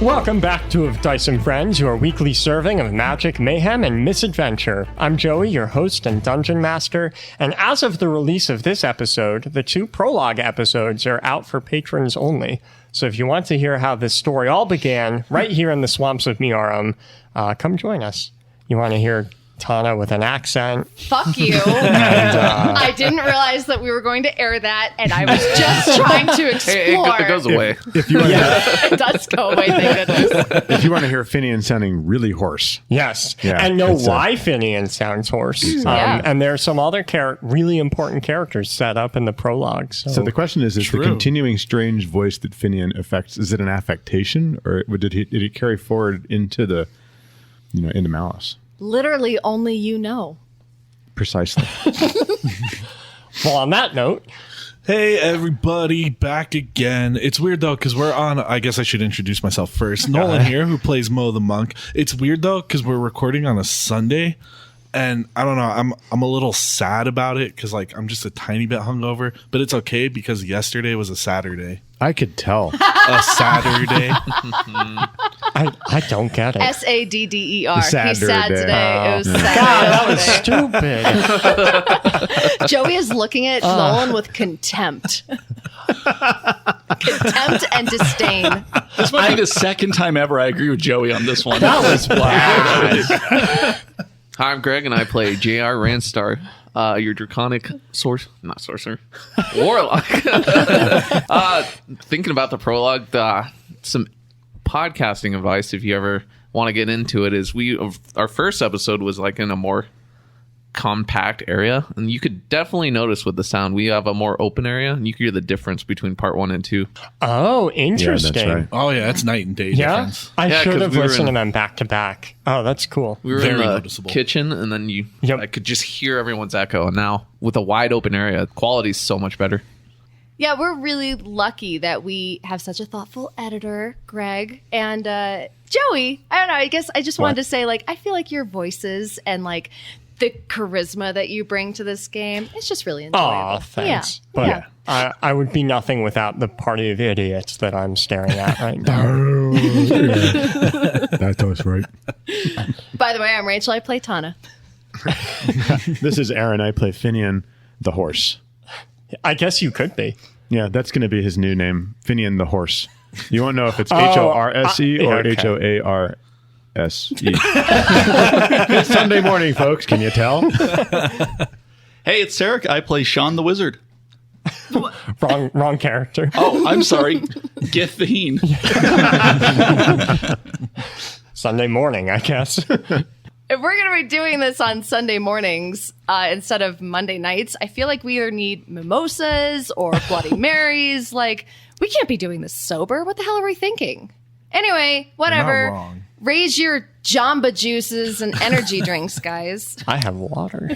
Welcome back to Of Dice and Friends, your weekly serving of magic, mayhem, and misadventure. I'm Joey, your host and dungeon master, and as of the release of this episode, the 2 prologue episodes are out for patrons only. So if you want to hear how this story all began, right here in the swamps of Miarum, come join us. You want to hear Tana with an accent. Fuck you. I didn't realize that we were going to air that, and I was just trying to explore. It goes away. If you want It does go away, thank goodness. if you want to hear Finian sounding really hoarse. Yes, Yeah, and know it's why Finian sounds hoarse. Yeah. And there's some other really important characters set up in the prologue. So So the question is the continuing strange voice that Finian affects, is it an affectation, or did he carry forward into the, into Malice? Literally, only you know. Precisely. well, on that note, Hey everybody, back again. It's weird though, because we're on, I guess I should introduce myself first. Nolan here, who plays Mo the Monk. It's weird though, because we're recording on a Sunday, and I don't know, I'm a little sad about it, because I'm just a tiny bit hungover, but it's okay, because yesterday was a Saturday. I could tell. A Saturday. I don't get it. Sadder. He's sad Saturday. today. It was sad. God, that was stupid. Joey is looking at Nolan with contempt. Contempt and disdain. This might be the second time ever I agree with Joey on this one. That was bad. Hi, I'm Greg, and I play J.R. Ranstar, your draconic sorcerer, warlock. Thinking about the prologue, some podcasting advice, if you ever want to get into it, is our first episode was in a more compact area, and you could definitely notice with the sound we have a more open area, and you can hear the difference between part 1 and 2. Oh, interesting. Yeah, that's right. Oh yeah, it's night and day difference. I Yeah, should 'cause have we were listened in- to them back to back. Oh, that's cool. We were Very in the noticeable. kitchen, and then Yep. I could just hear everyone's echo, and now with a wide open area, quality's so much better. Yeah, we're really lucky that we have such a thoughtful editor, Greg. And Joey, I don't know, I guess I just wanted to say, I feel like your voices and, the charisma that you bring to this game, it's just really enjoyable. Aw, thanks. Yeah. But I would be nothing without the party of idiots that I'm staring at right now. That's us, right? By the way, I'm Rachel. I play Tana. This is Aaron. I play Finian the horse. I guess you could be. Yeah, that's going to be his new name, Finian the horse. You won't know if it's Horse or okay. Hoarse. It's Sunday morning, folks. Can you tell? Hey, it's Sarek. I play Sean the Wizard. Wrong character. Oh, I'm sorry. Githine. Sunday morning, I guess. If we're going to be doing this on Sunday mornings instead of Monday nights, I feel like we either need mimosas or Bloody Marys. We can't be doing this sober. What the hell are we thinking? Anyway, whatever. Not wrong. Raise your Jamba juices and energy drinks, guys. I have water.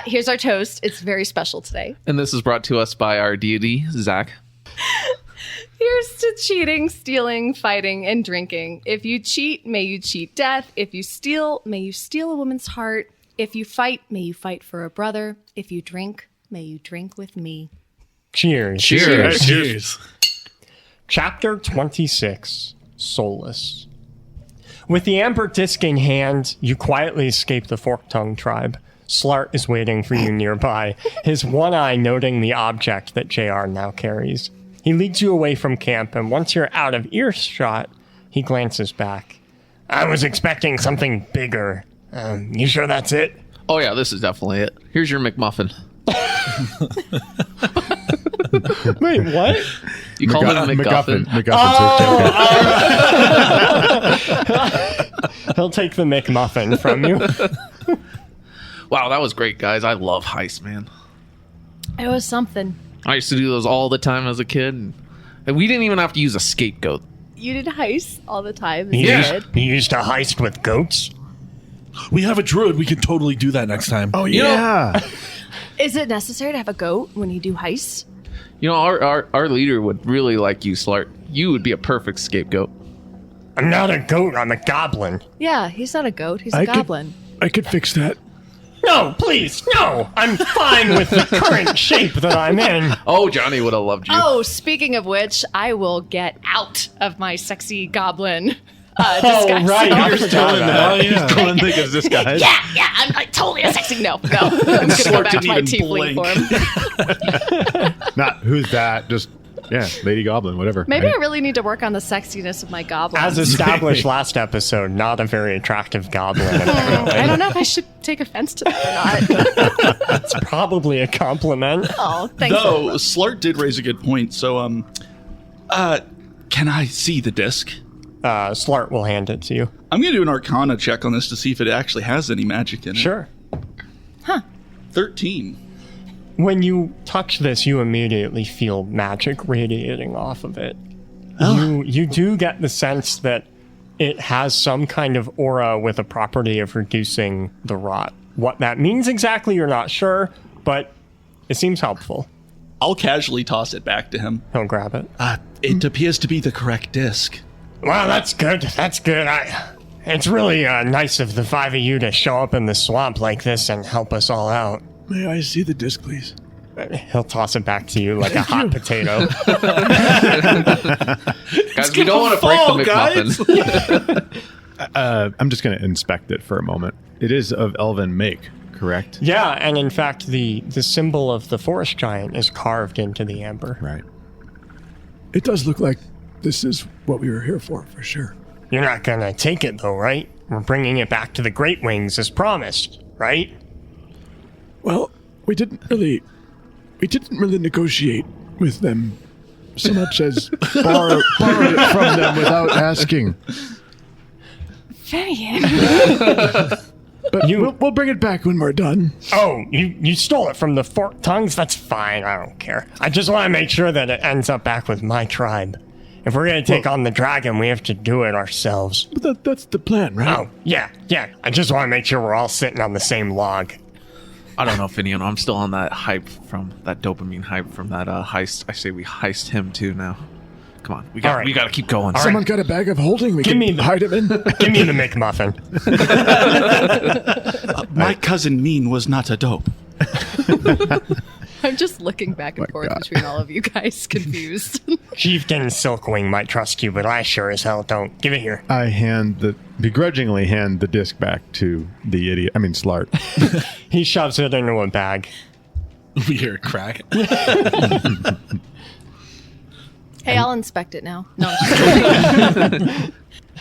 Here's our toast. It's very special today. And this is brought to us by our deity, Zach. Here's to cheating, stealing, fighting, and drinking. If you cheat, may you cheat death. If you steal, may you steal a woman's heart. If you fight, may you fight for a brother. If you drink, may you drink with me. Cheers. Cheers. Chapter 26, Soulless. With the amber disc in hand, you quietly escape the Fork-Tongue tribe. Slart is waiting for you nearby, his one eye noting the object that JR now carries. He leads you away from camp, and once you're out of earshot, he glances back. I was expecting something bigger. You sure that's it? Oh yeah, this is definitely it. Here's your McMuffin. Wait, what? You call it a McGuffin. He'll take the McMuffin from you. Wow, that was great, guys. I love heists, man. It was something. I used to do those all the time as a kid. And we didn't even have to use a scapegoat. You did heists all the time. You Yeah. used to heist with goats? We have a druid. We can totally do that next time. Oh, yeah. Is it necessary to have a goat when you do heists? You know, our leader would really like you, Slart. You would be a perfect scapegoat. I'm not a goat, I'm a goblin. Yeah, he's not a goat. He's a goblin. I could fix that. No, please, no. I'm fine with the current shape that I'm in. Oh, Johnny would have loved you. Oh, speaking of which, I will get out of my sexy goblin Oh, disguise. right. I Still forgot in about that. that. yeah. Still in think it's this guy. Yeah, I'm like totally a sexy. No. I'm gonna go Slart back to my didn't even tiefling form. Not who's that, just, yeah, Lady Goblin, whatever. Maybe right? I really need to work on the sexiness of my goblin. As established last episode, not a very attractive goblin. Apparently. I don't know if I should take offense to that or not. It's probably a compliment. Oh, thanks. Though Slart did raise a good point. So, can I see the disc? Slart will hand it to you. I'm going to do an Arcana check on this to see if it actually has any magic in it. Sure. 13. When you touch this, you immediately feel magic radiating off of it. You do get the sense that it has some kind of aura with a property of reducing the rot. What that means exactly, you're not sure, but it seems helpful. I'll casually toss it back to him. He'll grab it. It appears to be the correct disc. Well, that's good. That's good. It's really nice of the five of you to show up in the swamp like this and help us all out. May I see the disc, please? He'll toss it back to you like a hot potato. Guys, we don't want to break the McMuffin. I'm just going to inspect it for a moment. It is of elven make, correct? Yeah, and in fact, the symbol of the forest giant is carved into the amber. Right. It does look like this is what we were here for sure. You're not gonna take it though, right? We're bringing it back to the Great Wings as promised, right? Well, we didn't really negotiate with them so much as Borrowed it from them without asking. Finian. But we'll bring it back when we're done. Oh, you stole it from the Forked Tongues? That's fine, I don't care. I just want to make sure that it ends up back with my tribe. If we're gonna take on the dragon, we have to do it ourselves. But that's the plan, right? Oh, yeah. I just want to make sure we're all sitting on the same log. I don't know, Finian. I'm still on that hype from that dopamine hype from that heist. I say we heist him too now. Come on, we got right. we got to keep going. Someone got a bag of holding we Give can me the- hide him in? Give me the McMuffin. My cousin Mean was not a dope. I'm just looking back and forth between all of you guys, confused. Chieftain Silkwing might trust you, but I sure as hell don't. Give it here. I begrudgingly hand the disc back to the idiot. I mean, Slart. He shoves it into a bag. We hear a crack. Hey, I'll inspect it now. No. I'm just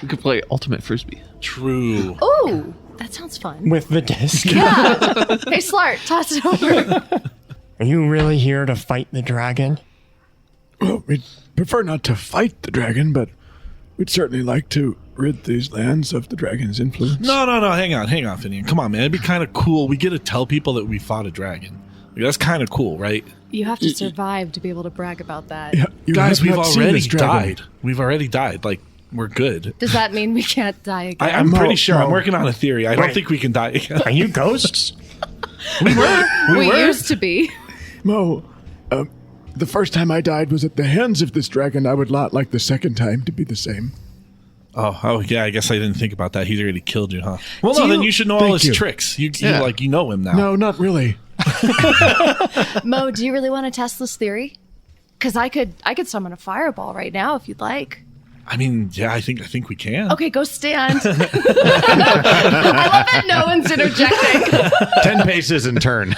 We could play ultimate frisbee. True. Ooh, that sounds fun. With the disc. Yeah. Hey, Slart, toss it over. Are you really here to fight the dragon? Well, we'd prefer not to fight the dragon, but we'd certainly like to rid these lands of the dragon's influence. No. Hang on, Finian. Come on, man. It'd be kind of cool. We get to tell people that we fought a dragon. Like, that's kind of cool, right? You have to survive to be able to brag about that. Yeah, you Guys, have we've not seen already this dragon. died. We've already died. Like, we're good. Does that mean we can't die again? I'm pretty sure. I'm no. working on a theory. I don't Wait. think we can die again. Are you ghosts? we used to be. Mo, the first time I died was at the hands of this dragon. I would not like the second time to be the same. Oh, yeah. I guess I didn't think about that. He's already killed you, huh? Well, Do no. Then you- you should know all Thank his you. tricks. You Yeah. know him now. No, not really. Mo, do you really want to test this theory? Because I could summon a fireball right now if you'd like. I mean, yeah. I think we can. Okay, go stand. I love that no one's interjecting. 10 paces and turn.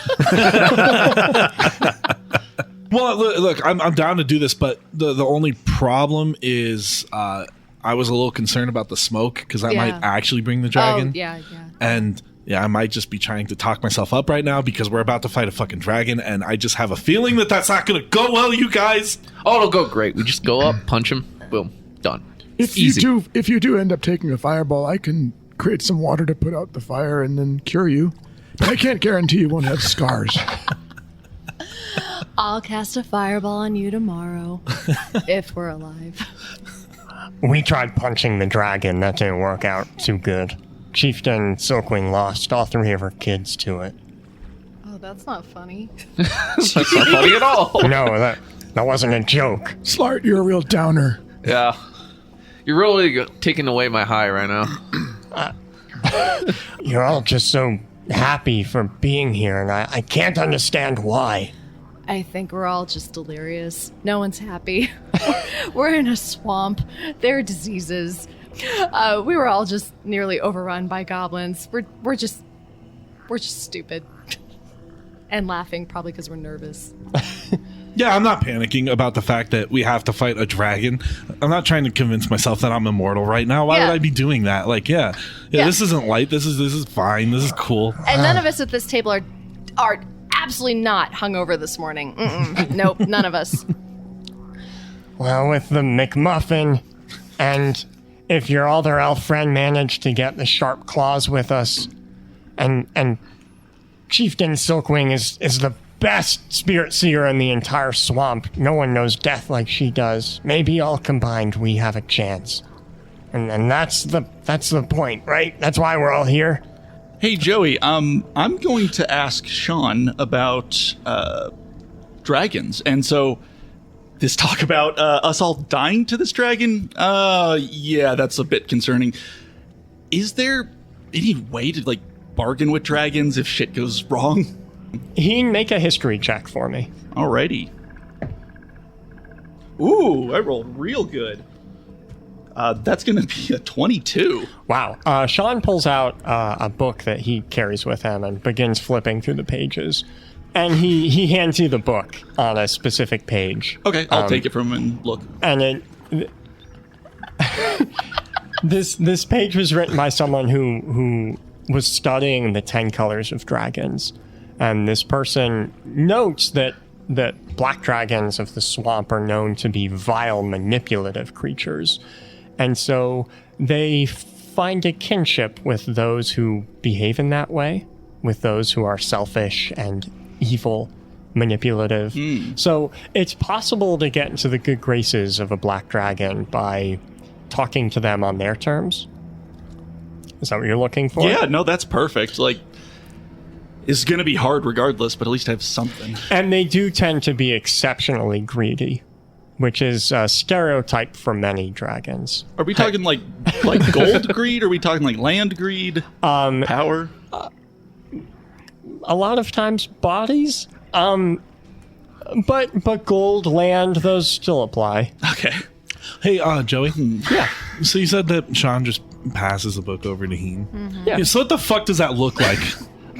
Well, look, I'm down to do this, but the only problem is I was a little concerned about the smoke because that Yeah. might actually bring the dragon. Oh, yeah. And yeah, I might just be trying to talk myself up right now because we're about to fight a fucking dragon, and I just have a feeling that that's not going to go well, you guys. Oh, it'll go great. We just go up, punch him, boom, done. If Easy. you do end up taking a fireball, I can create some water to put out the fire and then cure you. But I can't guarantee you won't have scars. I'll cast a fireball on you tomorrow if we're alive. We tried punching the dragon. That didn't work out too good. Chieftain Silkwing lost all three of her kids to it. Oh, that's not funny. That's not funny at all. No, that wasn't a joke. Slart, you're a real downer. Yeah. You're really taking away my high right now. You're all just so happy for being here, and I can't understand why. I think we're all just delirious. No one's happy. We're in a swamp. There are diseases. We were all just nearly overrun by goblins. We're just stupid. And laughing, probably because we're nervous. Yeah, I'm not panicking about the fact that we have to fight a dragon. I'm not trying to convince myself that I'm immortal right now. Why would I be doing that? Like, yeah, this isn't light. This is fine. This is cool. And none of us at this table are absolutely not hungover this morning. Nope, none of us. Well, with the McMuffin, and if your other elf friend managed to get the sharp claws with us, and Chieftain Silkwing is the best spirit seer in the entire swamp. No one knows death like she does. Maybe all combined we have a chance. And that's the point, right? That's why we're all here. Hey, Joey, I'm going to ask Sean about dragons. And so this talk about us all dying to this dragon, yeah, that's a bit concerning. Is there any way to, like, bargain with dragons if shit goes wrong? He can make a history check for me. Alrighty. Ooh, I rolled real good. That's going to be a 22. Wow. Sean pulls out a book that he carries with him and begins flipping through the pages. And he hands you the book on a specific page. Okay, I'll take it from him and look. And this page was written by someone who was studying the 10 colors of dragons. And this person notes that black dragons of the swamp are known to be vile, manipulative creatures. And so they find a kinship with those who behave in that way, with those who are selfish and evil, manipulative. So it's possible to get into the good graces of a black dragon by talking to them on their terms. Is that what you're looking for? Yeah, no, that's perfect. Like, it's going to be hard regardless, but at least I have something. And they do tend to be exceptionally greedy, which is a stereotype for many dragons. Are we talking like gold greed? Or are we talking like land greed? Power? A lot of times bodies. But gold, land, those still apply. Okay. Hey, Joey. Yeah. So you said that Sean just passes the book over to Heen. Mm-hmm. Yeah. So what the fuck does that look like?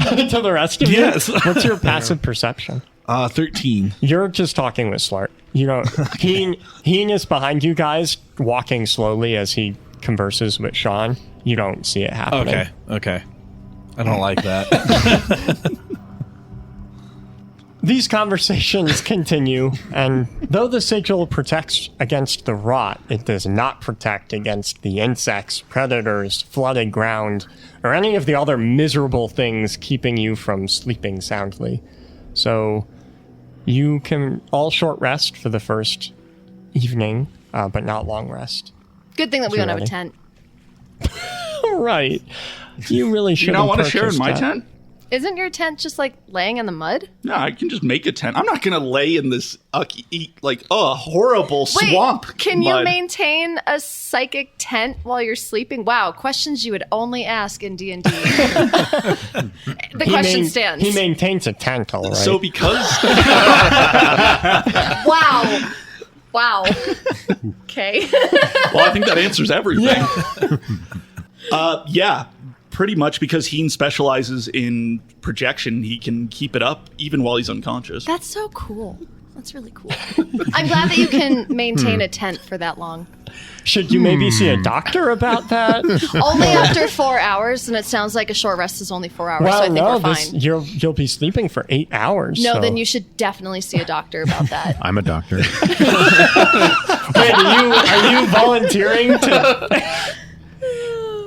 To the rest of you? Yes. What's your passive perception? 13. You're just talking with Slart. You know, Heen is behind you guys, walking slowly as he converses with Sean. You don't see it happening. Okay. I don't like that. These conversations continue, and though the sigil protects against the rot, it does not protect against the insects, predators, flooded ground, or any of the other miserable things keeping you from sleeping soundly. So you can all short rest for the first evening, but not long rest. Good thing that we don't have a tent. Right. You really should. You don't want to share in my tent? Isn't your tent just like laying in the mud? No, I can just make a tent. I'm not going to lay in this horrible swamp. Can you maintain a psychic tent while you're sleeping? Wow, questions you would only ask in D&D. The question stands. He maintains a tent, all right. So because... Wow. Okay. Well, I think that answers everything. Yeah. Pretty much because Heen specializes in projection, he can keep it up even while he's unconscious. That's so cool. That's really cool. I'm glad that you can maintain a tent for that long. Should you maybe see a doctor about that? Only after 4 hours, and it sounds like a short rest is only 4 hours, so I think we're fine. You'll be sleeping for 8 hours. No, so. then you should definitely see a doctor about that. I'm a doctor. Wait, are you volunteering to...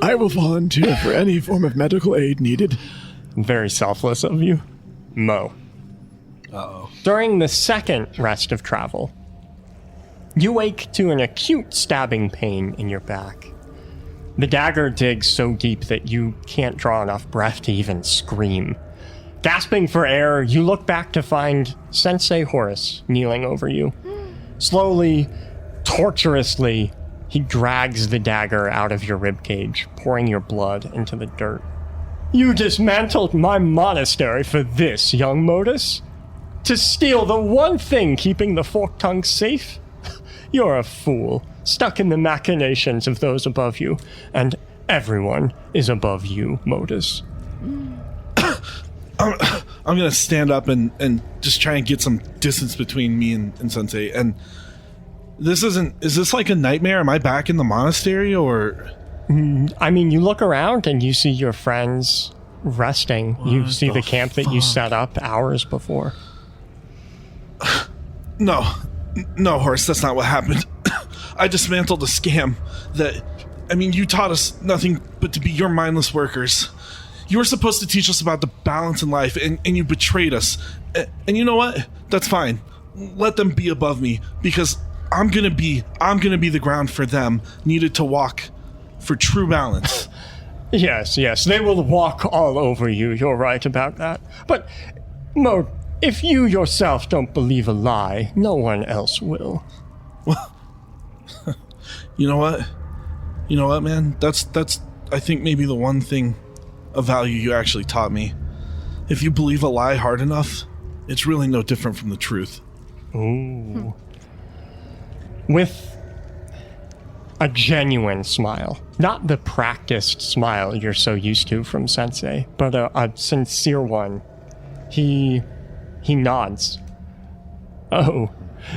I will volunteer for any form of medical aid needed. Very selfless of you. Mo. Uh-oh. During the second rest of travel, you wake to an acute stabbing pain in your back. The dagger digs so deep that you can't draw enough breath to even scream. Gasping for air, you look back to find Sensei Horace kneeling over you. Slowly, torturously, he drags the dagger out of your ribcage, pouring your blood into the dirt. You dismantled my monastery for this, young Modus? To steal the one thing keeping the forked tongue safe? You're a fool, stuck in the machinations of those above you, and everyone is above you, Modus. I'm gonna stand up and just try and get some distance between me and Sensei. And is this like a nightmare? Am I back in the monastery, or? I mean, you look around and you see your friends resting. You see the camp that you set up hours before. No, Horace, that's not what happened. I dismantled a scam you taught us nothing but to be your mindless workers. You were supposed to teach us about the balance in life, and you betrayed us. And you know what? That's fine. Let them be above me, because I'm gonna be the ground for them needed to walk for true balance. Yes, they will walk all over you. You're right about that. But, Mo, if you yourself don't believe a lie, no one else will. Well, you know what? You know what, man? That's I think maybe the one thing of value you actually taught me. If you believe a lie hard enough, it's really no different from the truth. Ooh. With a genuine smile. Not the practiced smile you're so used to from Sensei, but a sincere one. He nods. Oh,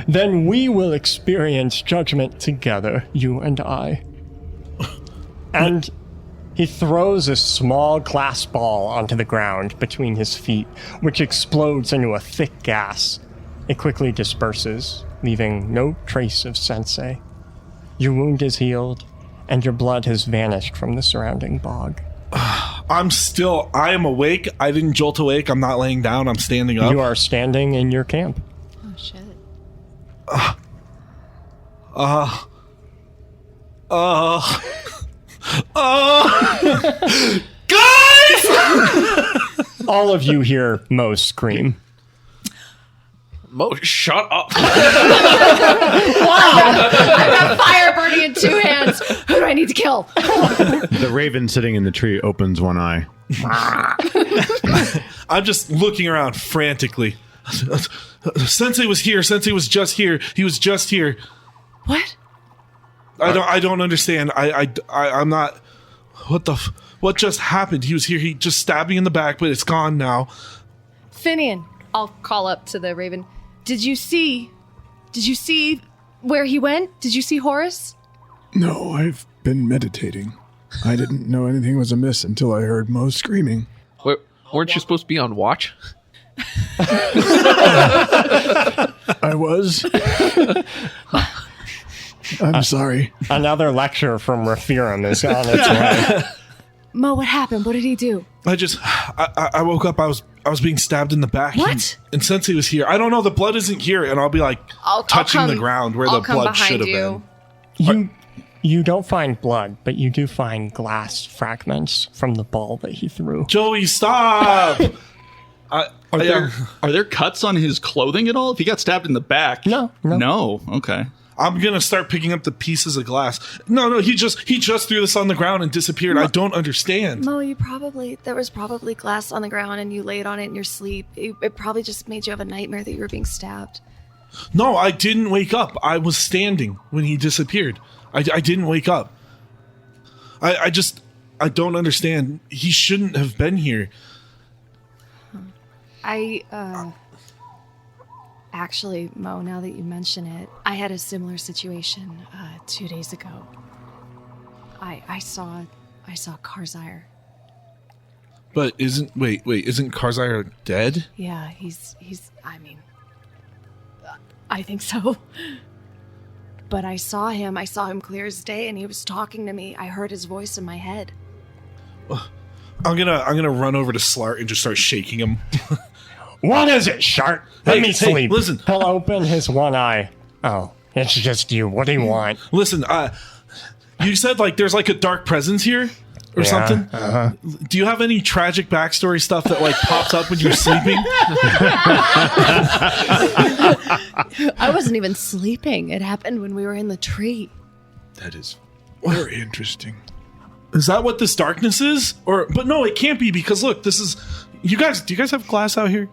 then we will experience judgment together, you and I. And he throws a small glass ball onto the ground between his feet, which explodes into a thick gas. It quickly disperses, leaving no trace of Sensei. Your wound is healed, and your blood has vanished from the surrounding bog. I am awake. I didn't jolt awake. I'm not laying down. I'm standing up. You are standing in your camp. Oh, shit. Guys! All of you hear Mo scream. Mo, shut up. I've got fire burning in two hands. Who do I need to kill? The raven sitting in the tree opens one eye. I'm just looking around frantically. Sensei was here. Sensei was just here. He was just here. What? I don't understand. I'm not. What just happened? He was here. He just stabbed me in the back, but it's gone now. Finian, I'll call up to the raven. Did you see where he went? Did you see Horace? No, I've been meditating. I didn't know anything was amiss until I heard Mo screaming. Weren't you supposed to be on watch? I was. I'm sorry. Another lecture from Raphiram is on its way. Mo, what happened? What did he do? I woke up. I was being stabbed in the back. What? And Sensei was here. I don't know. The blood isn't here, and I'll be like touching the ground where the blood should have been. You don't find blood, but you do find glass fragments from the ball that he threw. Joey, stop! Are there cuts on his clothing at all? If he got stabbed in the back? No. No? Okay. I'm gonna start picking up the pieces of glass. No, he just threw this on the ground and disappeared. I don't understand. Mo, there was probably glass on the ground and you laid on it in your sleep. It probably just made you have a nightmare that you were being stabbed. No, I didn't wake up. I was standing when he disappeared. I didn't wake up. I don't understand. He shouldn't have been here. Actually, Mo, now that you mention it, I had a similar situation 2 days ago. I saw Karzire. But isn't Karzire dead? Yeah, I think so. But I saw him clear as day, and he was talking to me. I heard his voice in my head. I'm gonna run over to Slart and just start shaking him. What is it, Shart? Let me sleep. Listen. He'll open his one eye. Oh, it's just you. What do you want? Listen, you said there's a dark presence here or something. Uh-huh. Do you have any tragic backstory stuff that pops up when you're sleeping? I wasn't even sleeping. It happened when we were in the tree. That is very interesting. Is that what this darkness is? But no, it can't be because look, this is. Do you guys have glass out here?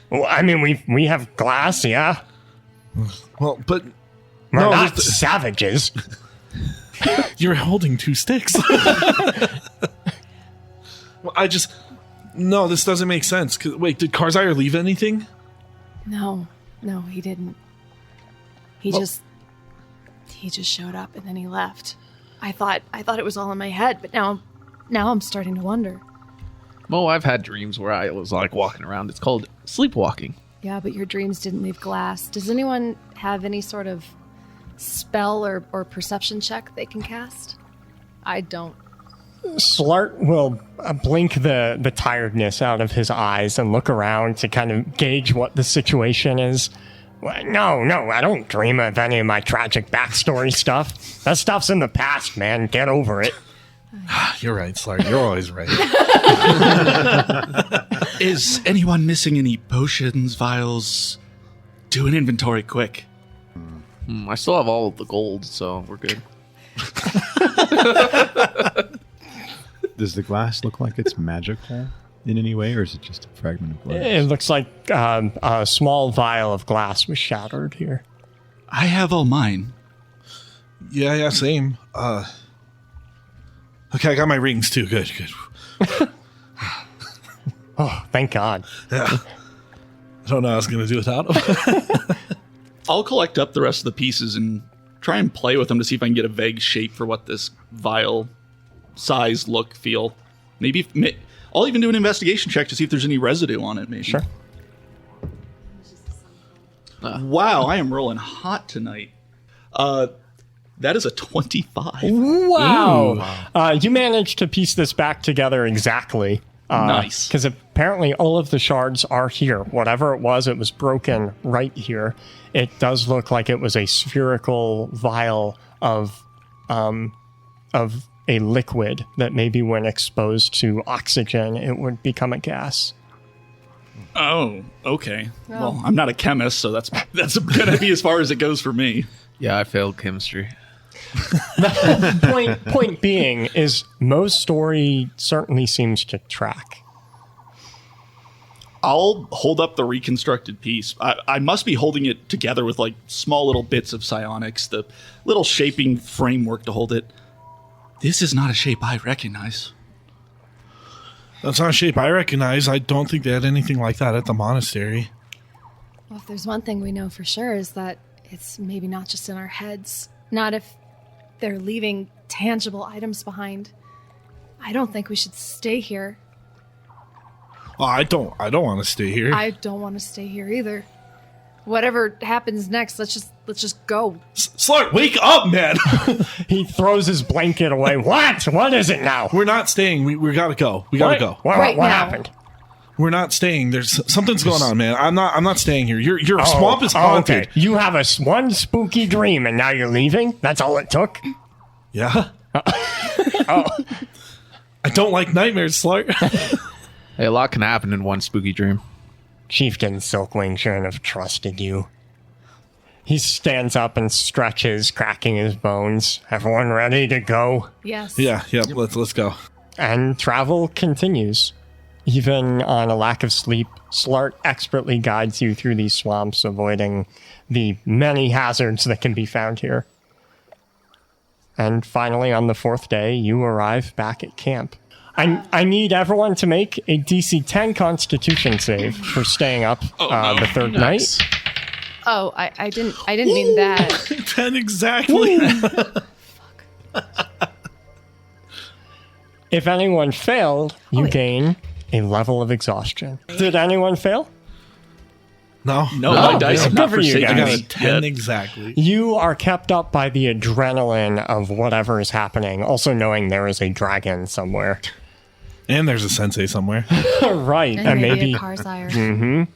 Well, I mean, we have glass, yeah. Well, but We're no, not savages. you're holding 2 sticks. Well, no, this doesn't make sense. Wait, did Karzire leave anything? No, he didn't. He just showed up and then he left. I thought it was all in my head, but now I'm starting to wonder. Mo, I've had dreams where I was like walking around. It's called sleepwalking. Yeah, but your dreams didn't leave glass. Does anyone have any sort of spell or perception check they can cast? I don't. Slart will blink the tiredness out of his eyes and look around to kind of gauge what the situation is. Well, no, I don't dream of any of my tragic backstory stuff. That stuff's in the past, man. Get over it. You're right, Slart. You're always right. Is anyone missing any potions, vials? Do an inventory quick. I still have all of the gold, so we're good. Does the glass look like it's magical in any way, or is it just a fragment of glass? It looks like a small vial of glass was shattered here. I have all mine. Yeah, same. Okay, I got my rings too. Good. Oh, thank God. Yeah. I don't know what I was going to do without them. I'll collect up the rest of the pieces and try and play with them to see if I can get a vague shape for what this vial size, look, feel. Maybe I'll even do an investigation check to see if there's any residue on it, maybe. Sure. Wow, I am rolling hot tonight. That is a 25. Wow. You managed to piece this back together exactly. Nice. Because apparently all of the shards are here. Whatever it was broken right here. It does look like it was a spherical vial of a liquid that maybe when exposed to oxygen, it would become a gas. Oh, okay. Well, I'm not a chemist, so that's going to be as far as it goes for me. Yeah, I failed chemistry. Point being is Mo's story certainly seems to track. I'll hold up the reconstructed piece. I must be holding it together with like small little bits of psionics, the little shaping framework to hold it. This is not a shape I recognize. That's not a shape I recognize. I don't think they had anything like that at the monastery. Well, if there's one thing we know for sure is that it's maybe not just in our heads. Not if they're leaving tangible items behind. I don't think we should stay here. Oh, I don't want to stay here. I don't want to stay here either. Whatever happens next, let's just go. Slart, wake up, man. He throws his blanket away. What? What is it now? We're not staying. We gotta go. We gotta go. What Right now. happened? We're not staying. There's something's going on, man. I'm not staying here. Your swamp is haunted. Okay. You have one spooky dream and now you're leaving? That's all it took? Yeah. Oh. I don't like nightmares, Slart. Hey, a lot can happen in one spooky dream. Chieftain Silkwing shouldn't have trusted you. He stands up and stretches, cracking his bones. Everyone ready to go? Yes. Yeah. Let's go. And travel continues. Even on a lack of sleep, Slart expertly guides you through these swamps, avoiding the many hazards that can be found here. And finally, on the 4th day, you arrive back at camp. I need everyone to make a DC 10 Constitution save for staying up the third night. Oh, I didn't mean that. 10 exactly. If anyone failed, you gain a level of exhaustion. Did anyone fail? No, my dice have good not for you forsaken I got guys. a me 10 yet. exactly. You are kept up by the adrenaline of whatever is happening, also knowing there is a dragon somewhere. And there's a sensei somewhere. Right, And maybe maybe. a Karzire.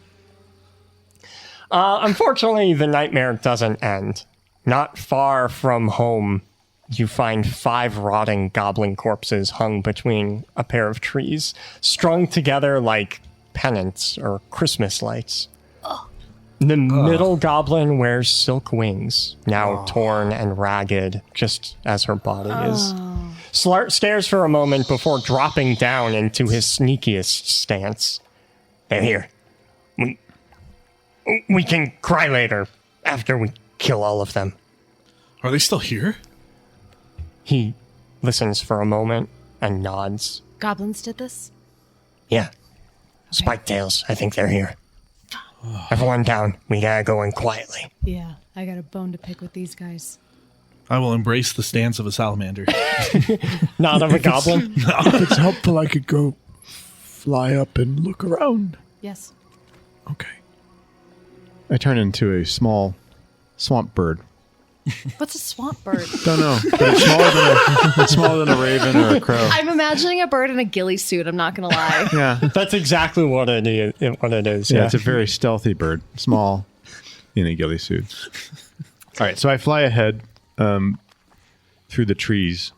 Unfortunately, the nightmare doesn't end. Not far from home, you find 5 rotting goblin corpses hung between a pair of trees, strung together like pennants or Christmas lights. The middle goblin wears silk wings, now torn and ragged, just as her body is. Slart stares for a moment before dropping down into his sneakiest stance. They're here. We can cry later, after we kill all of them. Are they still here? He listens for a moment and nods. Goblins did this? Yeah. Spike tails, I think they're here. Everyone down. We gotta go in quietly. Yeah, I got a bone to pick with these guys. I will embrace the stance of a salamander. Not of a goblin? If it's helpful, I could go fly up and look around. Yes. Okay. I turn into a small swamp bird. What's a swamp bird? Don't know, but it's smaller than a raven or a crow. I'm imagining a bird in a ghillie suit, I'm not going to lie. Yeah, That's exactly what it is. yeah, it's a very stealthy bird, small, in a ghillie suit. All right, so I fly ahead through the trees,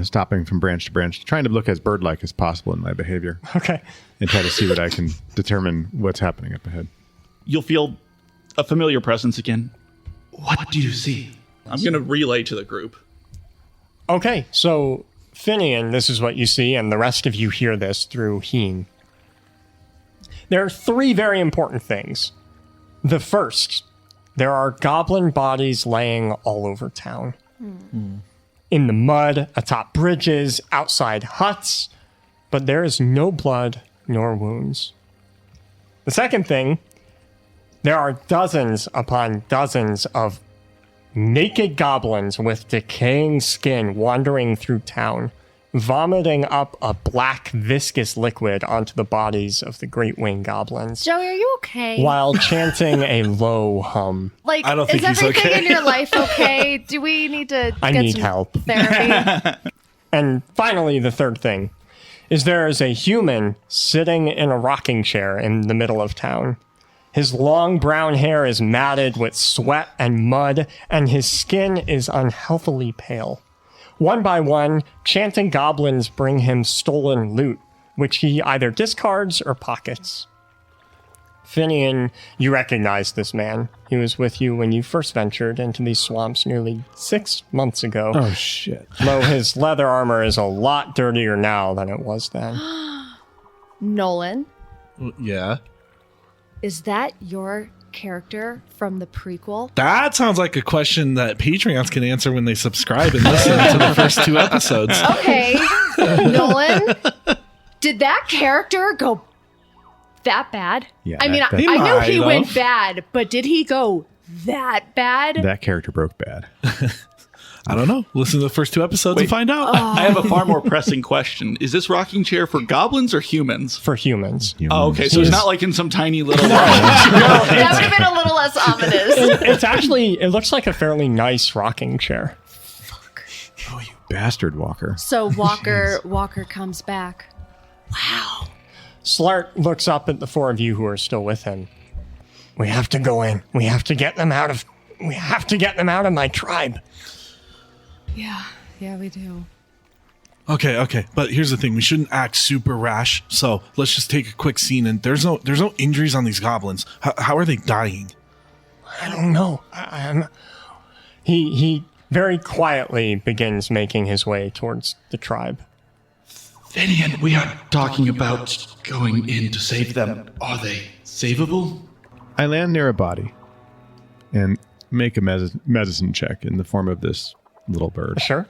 stopping from branch to branch, trying to look as bird-like as possible in my behavior, Okay. and try to see what I can determine what's happening up ahead. You'll feel a familiar presence again. What do you see? I'm going to relay to the group. Okay, so Finian, this is what you see, and the rest of you hear this through Heen. There are 3 very important things. The first, there are goblin bodies laying all over town. In the mud, atop bridges, outside huts, but there is no blood nor wounds. The second thing, there are dozens upon dozens of naked goblins with decaying skin wandering through town, vomiting up a black, viscous liquid onto the bodies of the great wing goblins, Joey, are you okay? while chanting a low hum. Like, I don't think is he's everything okay. in your life okay? Do we need to I get need some help. therapy? And finally, the third thing is there is a human sitting in a rocking chair in the middle of town. His long brown hair is matted with sweat and mud, and his skin is unhealthily pale. One by one, chanting goblins bring him stolen loot, which he either discards or pockets. Finian, you recognize this man. He was with you when you first ventured into these swamps nearly 6 months ago. Oh, shit. Though his leather armor is a lot dirtier now than it was then. Nolan, Yeah. is that your character from the prequel? That sounds like a question that Patreons can answer when they subscribe and listen to the first 2 episodes. Okay, Nolan, did that character go that bad? Yeah, I mean, that- I knew might he have. went bad, but did he go that bad? That character broke bad. I don't know. Listen to the first 2 episodes and find out. I have a far more pressing question. Is this rocking chair for goblins or humans? For humans. Oh, okay. So it's not like in some tiny little... That would have been a little less ominous. It's actually, it looks like a fairly nice rocking chair. Oh, you bastard, Walker. So Walker comes back. Wow. Slart looks up at the 4 of you who are still with him. We have to go in. We have to get them out of my tribe. Yeah, we do. Okay. But here's the thing. We shouldn't act super rash. So let's just take a quick scene. And there's no injuries on these goblins. How are they dying? I don't know. He very quietly begins making his way towards the tribe. Finian, we are talking about going in to save them. Are they savable? I land near a body and make a medicine check in the form of this little bird. Sure.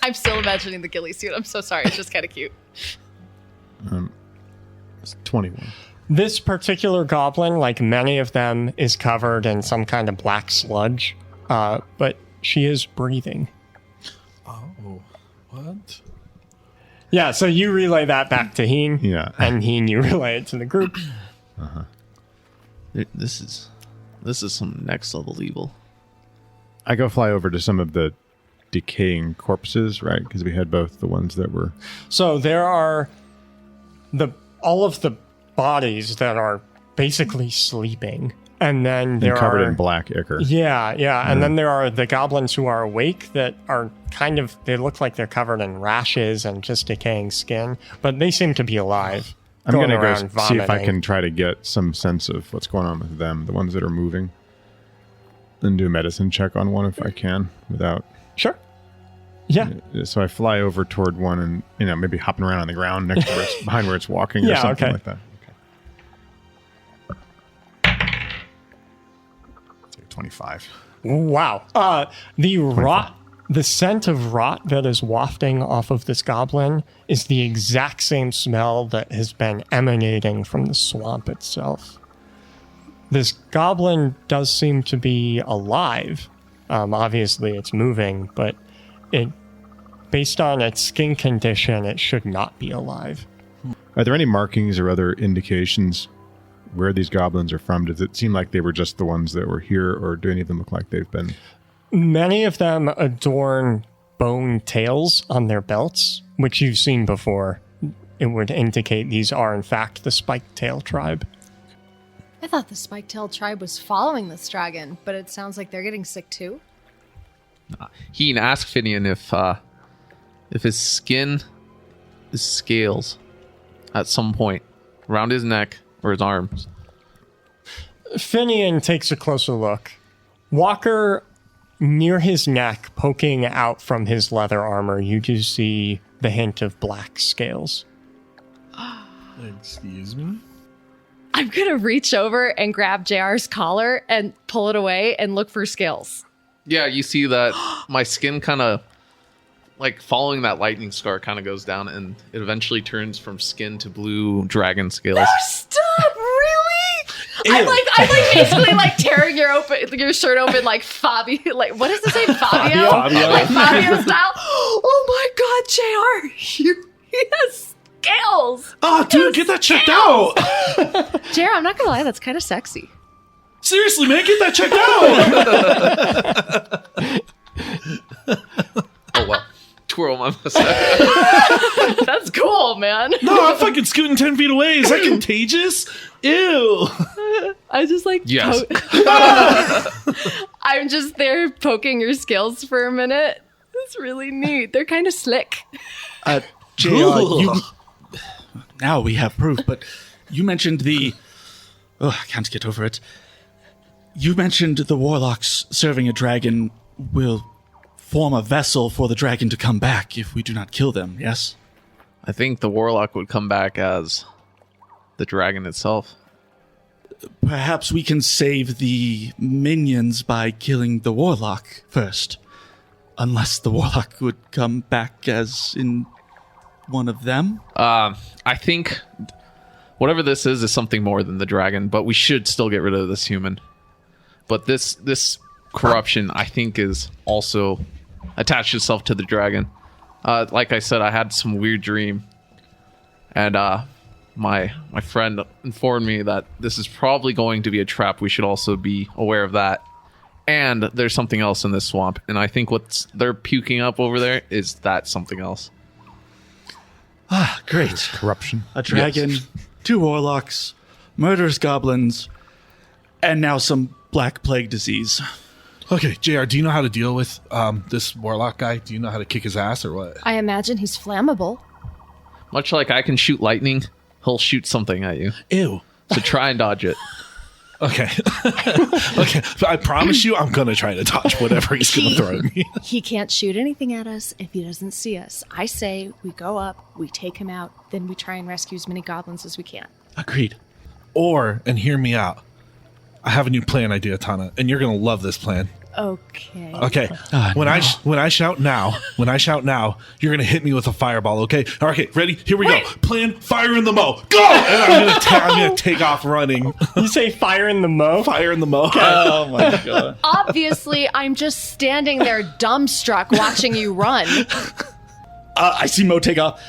I'm still imagining the ghillie suit. I'm so sorry. It's just kind of cute. It's 21. This particular goblin, like many of them, is covered in some kind of black sludge, but she is breathing. Oh, what? Yeah, so you relay that back to Heen. Yeah. And Heen, you relay it to the group. This is some next level evil. I go fly over to some of the decaying corpses, right? Because we had both the ones that were... So there are all of the bodies that are basically sleeping. And then there covered are... in black ichor. Yeah. And then there are the goblins who are awake that are they look like they're covered in rashes and just decaying skin. But they seem to be alive. I'm going gonna go around see if I vomiting. can try to get some sense of what's going on with them, the ones that are moving, and do a medicine check on one if I can without. Sure. Yeah. So I fly over toward one and maybe hopping around on the ground next to where it's behind where it's walking or Yeah, something okay. like that. Okay. 25. Wow. The scent of rot that is wafting off of this goblin is the exact same smell that has been emanating from the swamp itself. This goblin does seem to be alive. Obviously, it's moving, but based on its skin condition, it should not be alive. Are there any markings or other indications where these goblins are from? Does it seem like they were just the ones that were here, or do any of them look like they've been... Many of them adorn bone tails on their belts, which you've seen before. It would indicate these are, in fact, the spiked tail tribe. I thought the spike-tailed tribe was following this dragon, but it sounds like they're getting sick too. He can ask Finian if his skin is scales at some point around his neck or his arms. Finian takes a closer look. Walker, near his neck, poking out from his leather armor, you do see the hint of black scales. Excuse me? I'm gonna reach over and grab JR's collar and pull it away and look for scales. Yeah, you see that my skin kind of, like following that lightning scar, kind of goes down, and it eventually turns from skin to blue dragon scales. Stop! Really? I'm like basically like tearing your shirt open like Fabio. Like, what does it say, Fabio? Like Fabio style. Oh my God, JR, he has scales. Oh, dude, get that checked out. JR, I'm not gonna lie, that's kind of sexy. Seriously, man, get that checked out. Oh, well. Twirl my mustache. That's cool, man. No, I'm fucking scooting 10 feet away. Is that contagious? Ew. I just like Yes. I'm just there poking your scales for a minute. It's really neat. They're kind of slick. JR, now we have proof, but you mentioned I can't get over it. You mentioned the warlocks serving a dragon will form a vessel for the dragon to come back if we do not kill them, yes? I think the warlock would come back as the dragon itself. Perhaps we can save the minions by killing the warlock first. Unless the warlock would come back as in one of them? I think whatever this is something more than the dragon, but we should still get rid of this human. But this corruption, I think, is also attached itself to the dragon. Like I said, I had some weird dream, and my friend informed me that this is probably going to be a trap. We should also be aware of that. And there's something else in this swamp, and I think what they're puking up over there is that something else. Ah, great. Corruption. A dragon, 2 warlocks, murderous goblins, and now some black plague disease. Okay, JR, do you know how to deal with this warlock guy? Do you know how to kick his ass or what? I imagine he's flammable. Much like I can shoot lightning, he'll shoot something at you. Ew. So try and dodge it. Okay. Okay. But I promise you, I'm going to try to dodge whatever he's going to throw at me. He can't shoot anything at us if he doesn't see us. I say we go up, we take him out, then we try and rescue as many goblins as we can. Agreed. Or, and hear me out, I have a new plan idea, Tana, and you're going to love this plan. Okay. Okay. When I shout now, you're gonna hit me with a fireball. Okay. Okay. Ready? Here we go. Plan. Fire in the mo. Go. And I'm gonna take off running. You say fire in the mo? Fire in the mo. Oh my god. Obviously, I'm just standing there dumbstruck watching you run. I see Mo take off.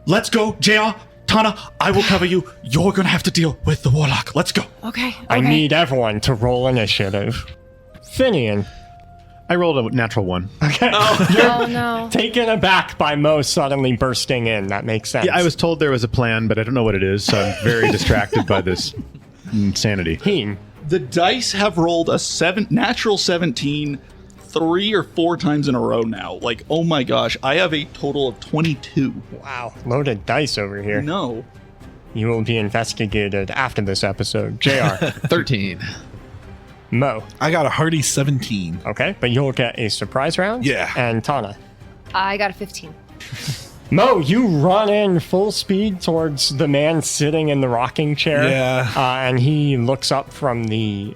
Let's go, JR. Tana, I will cover you. You're gonna have to deal with the warlock. Let's go. Okay. I need everyone to roll initiative. Finian. I rolled a natural 1. Oh no. Taken aback by Mo suddenly bursting in. That makes sense. Yeah, I was told there was a plan, but I don't know what it is, so I'm very distracted by this insanity. Heen. The dice have rolled a natural 17 3 or 4 times in a row now. Like, oh my gosh, I have a total of 22. Wow, loaded dice over here. No. You will be investigated after this episode. JR. 13. Mo. I got a hearty 17. Okay, but you'll get a surprise round. Yeah. And Tana. I got a 15. Mo, you run in full speed towards the man sitting in the rocking chair. Yeah. And he looks up from the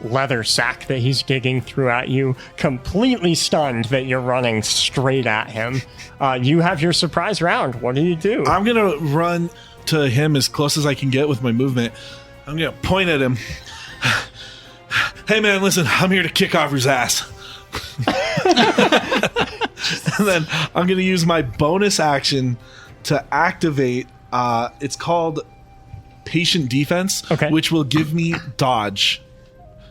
leather sack that he's digging through at you, completely stunned that you're running straight at him. You have your surprise round. What do you do? I'm going to run to him as close as I can get with my movement. I'm going to point at him. Hey, man, listen, I'm here to kick off his ass. And then I'm going to use my bonus action to activate. It's called Patient Defense, which will give me dodge.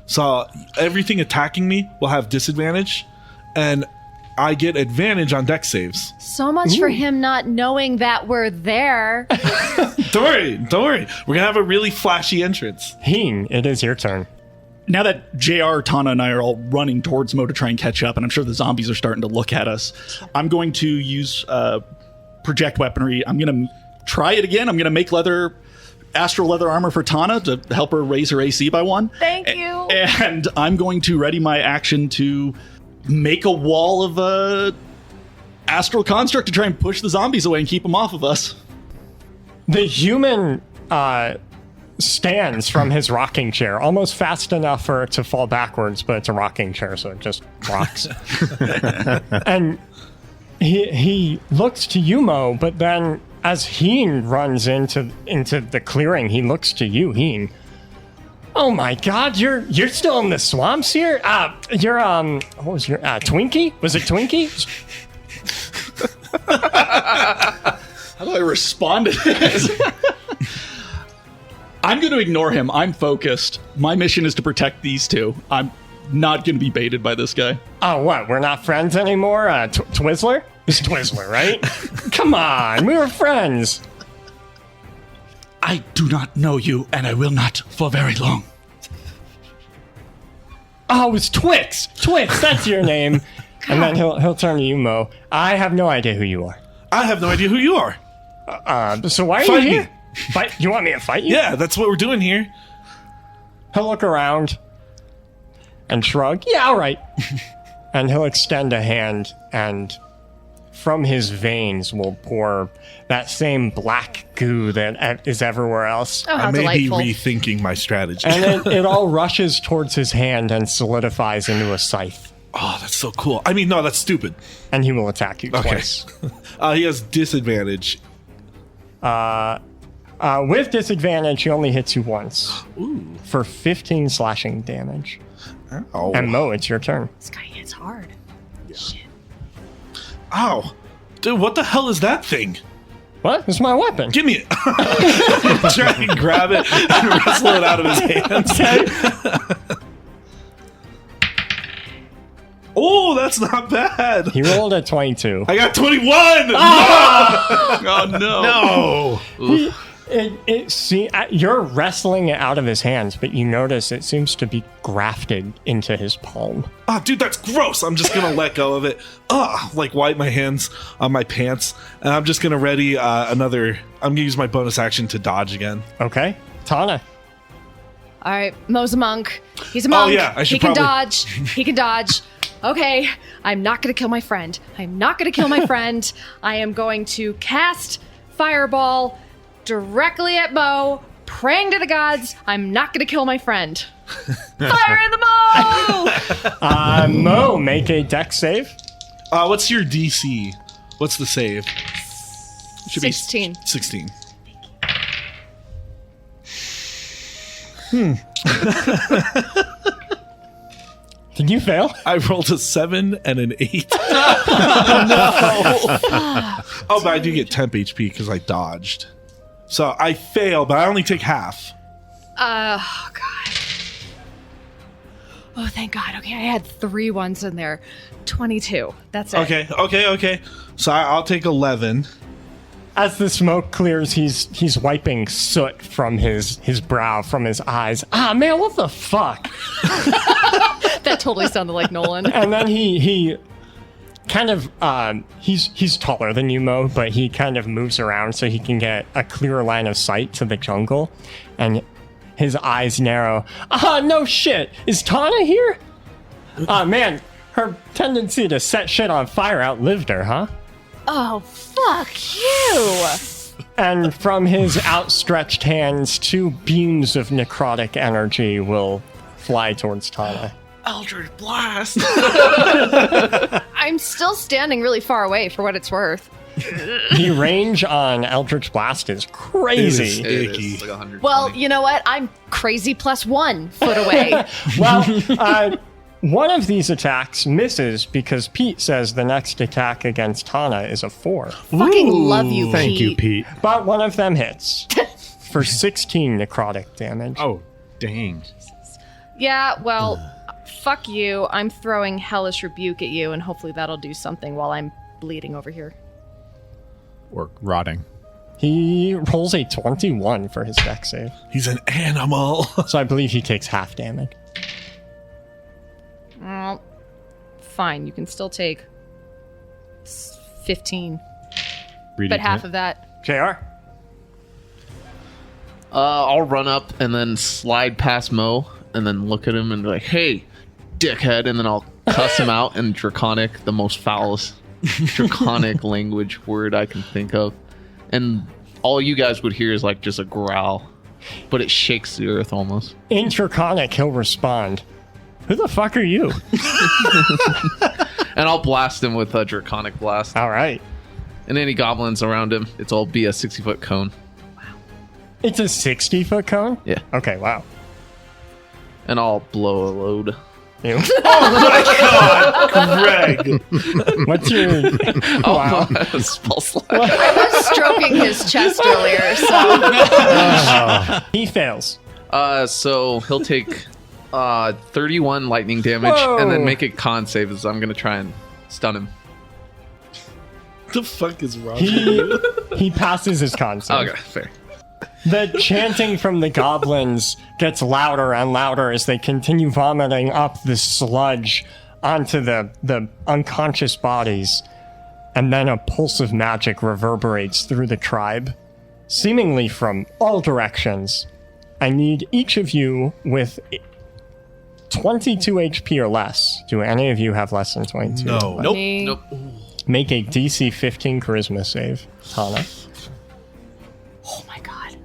So everything attacking me will have disadvantage, and I get advantage on dex saves. So much for him not knowing that we're there. Don't worry. We're going to have a really flashy entrance. Heen, it is your turn. Now that JR, Tana, and I are all running towards Mo to try and catch up, and I'm sure the zombies are starting to look at us, I'm going to use project weaponry. I'm going to try it again. I'm going to make astral leather armor for Tana to help her raise her AC by 1. Thank you. And I'm going to ready my action to make a wall of astral construct to try and push the zombies away and keep them off of us. The human stands from his rocking chair, almost fast enough for it to fall backwards, but it's a rocking chair, so it just rocks. And he looks to you, Mo, but then as Heen runs into the clearing, he looks to you, Heen. Oh my God, you're still in the swamps here? You're what was your Twinkie? Was it Twinkie? How do I respond to this? I'm going to ignore him. I'm focused. My mission is to protect these two. I'm not going to be baited by this guy. Oh, what? We're not friends anymore? Twizzler? It's Twizzler, right? Come on, we were friends. I do not know you, and I will not for very long. Oh, it was Twix. Twix, that's your name. And then he'll turn to you, Mo. I have no idea who you are. I have no idea who you are. So why are Fight you me. here? Fight? You want me to fight you? Yeah, that's what we're doing here. He'll look around and shrug. Yeah, all right. And he'll extend a hand, and from his veins will pour that same black goo that is everywhere else. Oh, how I may delightful. be rethinking my strategy. And it all rushes towards his hand and solidifies into a scythe. Oh, that's so cool. I mean, no, that's stupid. And he will attack you twice. He has disadvantage. With disadvantage, he only hits you once. Ooh. For 15 slashing damage. Oh. And Mo, it's your turn. This guy hits hard. Shit. Ow. Dude, what the hell is that thing? What? It's my weapon. Give me it. Try and grab it and wrestle it out of his hands. Oh, that's not bad. He rolled a 22. I got 21. Oh, no. No. You're wrestling it out of his hands, but you notice it seems to be grafted into his palm. Oh, dude, that's gross. I'm just going to let go of it. Like wipe my hands on my pants. And I'm just going to ready I'm going to use my bonus action to dodge again. Okay. Tana. All right, Mo's a monk. He's a monk. Oh, yeah, I should he can probably- dodge. He can dodge. Okay, I'm not going to kill my friend. I'm not going to kill my friend. I am going to cast Fireball directly at Mo, praying to the gods. I'm not going to kill my friend. Fire in the Mo! Mo, make a dex save. What's your DC? What's the save? Should be 16. 16. Did you fail? I rolled a 7 and an 8. Oh, but I do get temp HP because I dodged. So I fail, but I only take half. Oh, God. Oh, thank God. Okay, I had 3 ones in there. 22. That's it. Okay. So I'll take 11. As the smoke clears, he's wiping soot from his brow, from his eyes. Ah, man, what the fuck? That totally sounded like Nolan. And then he kind of he's taller than you, Mo, but he kind of moves around so he can get a clearer line of sight to the jungle, and his eyes narrow. No shit. Is Tana here? Man, her tendency to set shit on fire outlived her, huh? Oh, fuck you! And from his outstretched hands, 2 beams of necrotic energy will fly towards Tana. Eldritch Blast. I'm still standing really far away for what it's worth. The range on Eldritch Blast is crazy. It It Icky. is like 120. Well, you know what? I'm crazy plus 1 foot away. Well, one of these attacks misses because Pete says the next attack against Tana is a 4. Fucking love you, Thank Pete. you, Pete. But one of them hits for 16 necrotic damage. Oh, dang. Yeah, well, fuck you. I'm throwing Hellish Rebuke at you, and hopefully that'll do something while I'm bleeding over here. Or rotting. He rolls a 21 for his dex save. He's an animal. So I believe he takes half damage. Well, fine. You can still take 15, but half of that. JR? I'll run up and then slide past Mo and then look at him and be like, hey, dickhead. And then I'll cuss him out in Draconic, the most foulest Draconic language word I can think of. And all you guys would hear is like just a growl, but it shakes the earth almost. In Draconic, he'll respond, "Who the fuck are you?" And I'll blast him with a Draconic Blast. All right. And any goblins around him, it's all be a 60-foot cone. It's a 60-foot cone? Yeah. Okay, wow. And I'll blow a load. Ew. Greg. What's your... Wow. Spell slot. I was stroking his chest earlier, so He fails. So he'll take 31 lightning damage and then make a con save as I'm going to try and stun him. The fuck is wrong with you? He passes his con save. Okay, fair. The chanting from the goblins gets louder and louder as they continue vomiting up the sludge onto the unconscious bodies. And then a pulse of magic reverberates through the tribe, seemingly from all directions. I need each of you with 22 HP or less. Do any of you have less than 22? No. Nope. me. Nope. Make a DC 15 charisma save, Tana. Oh my god.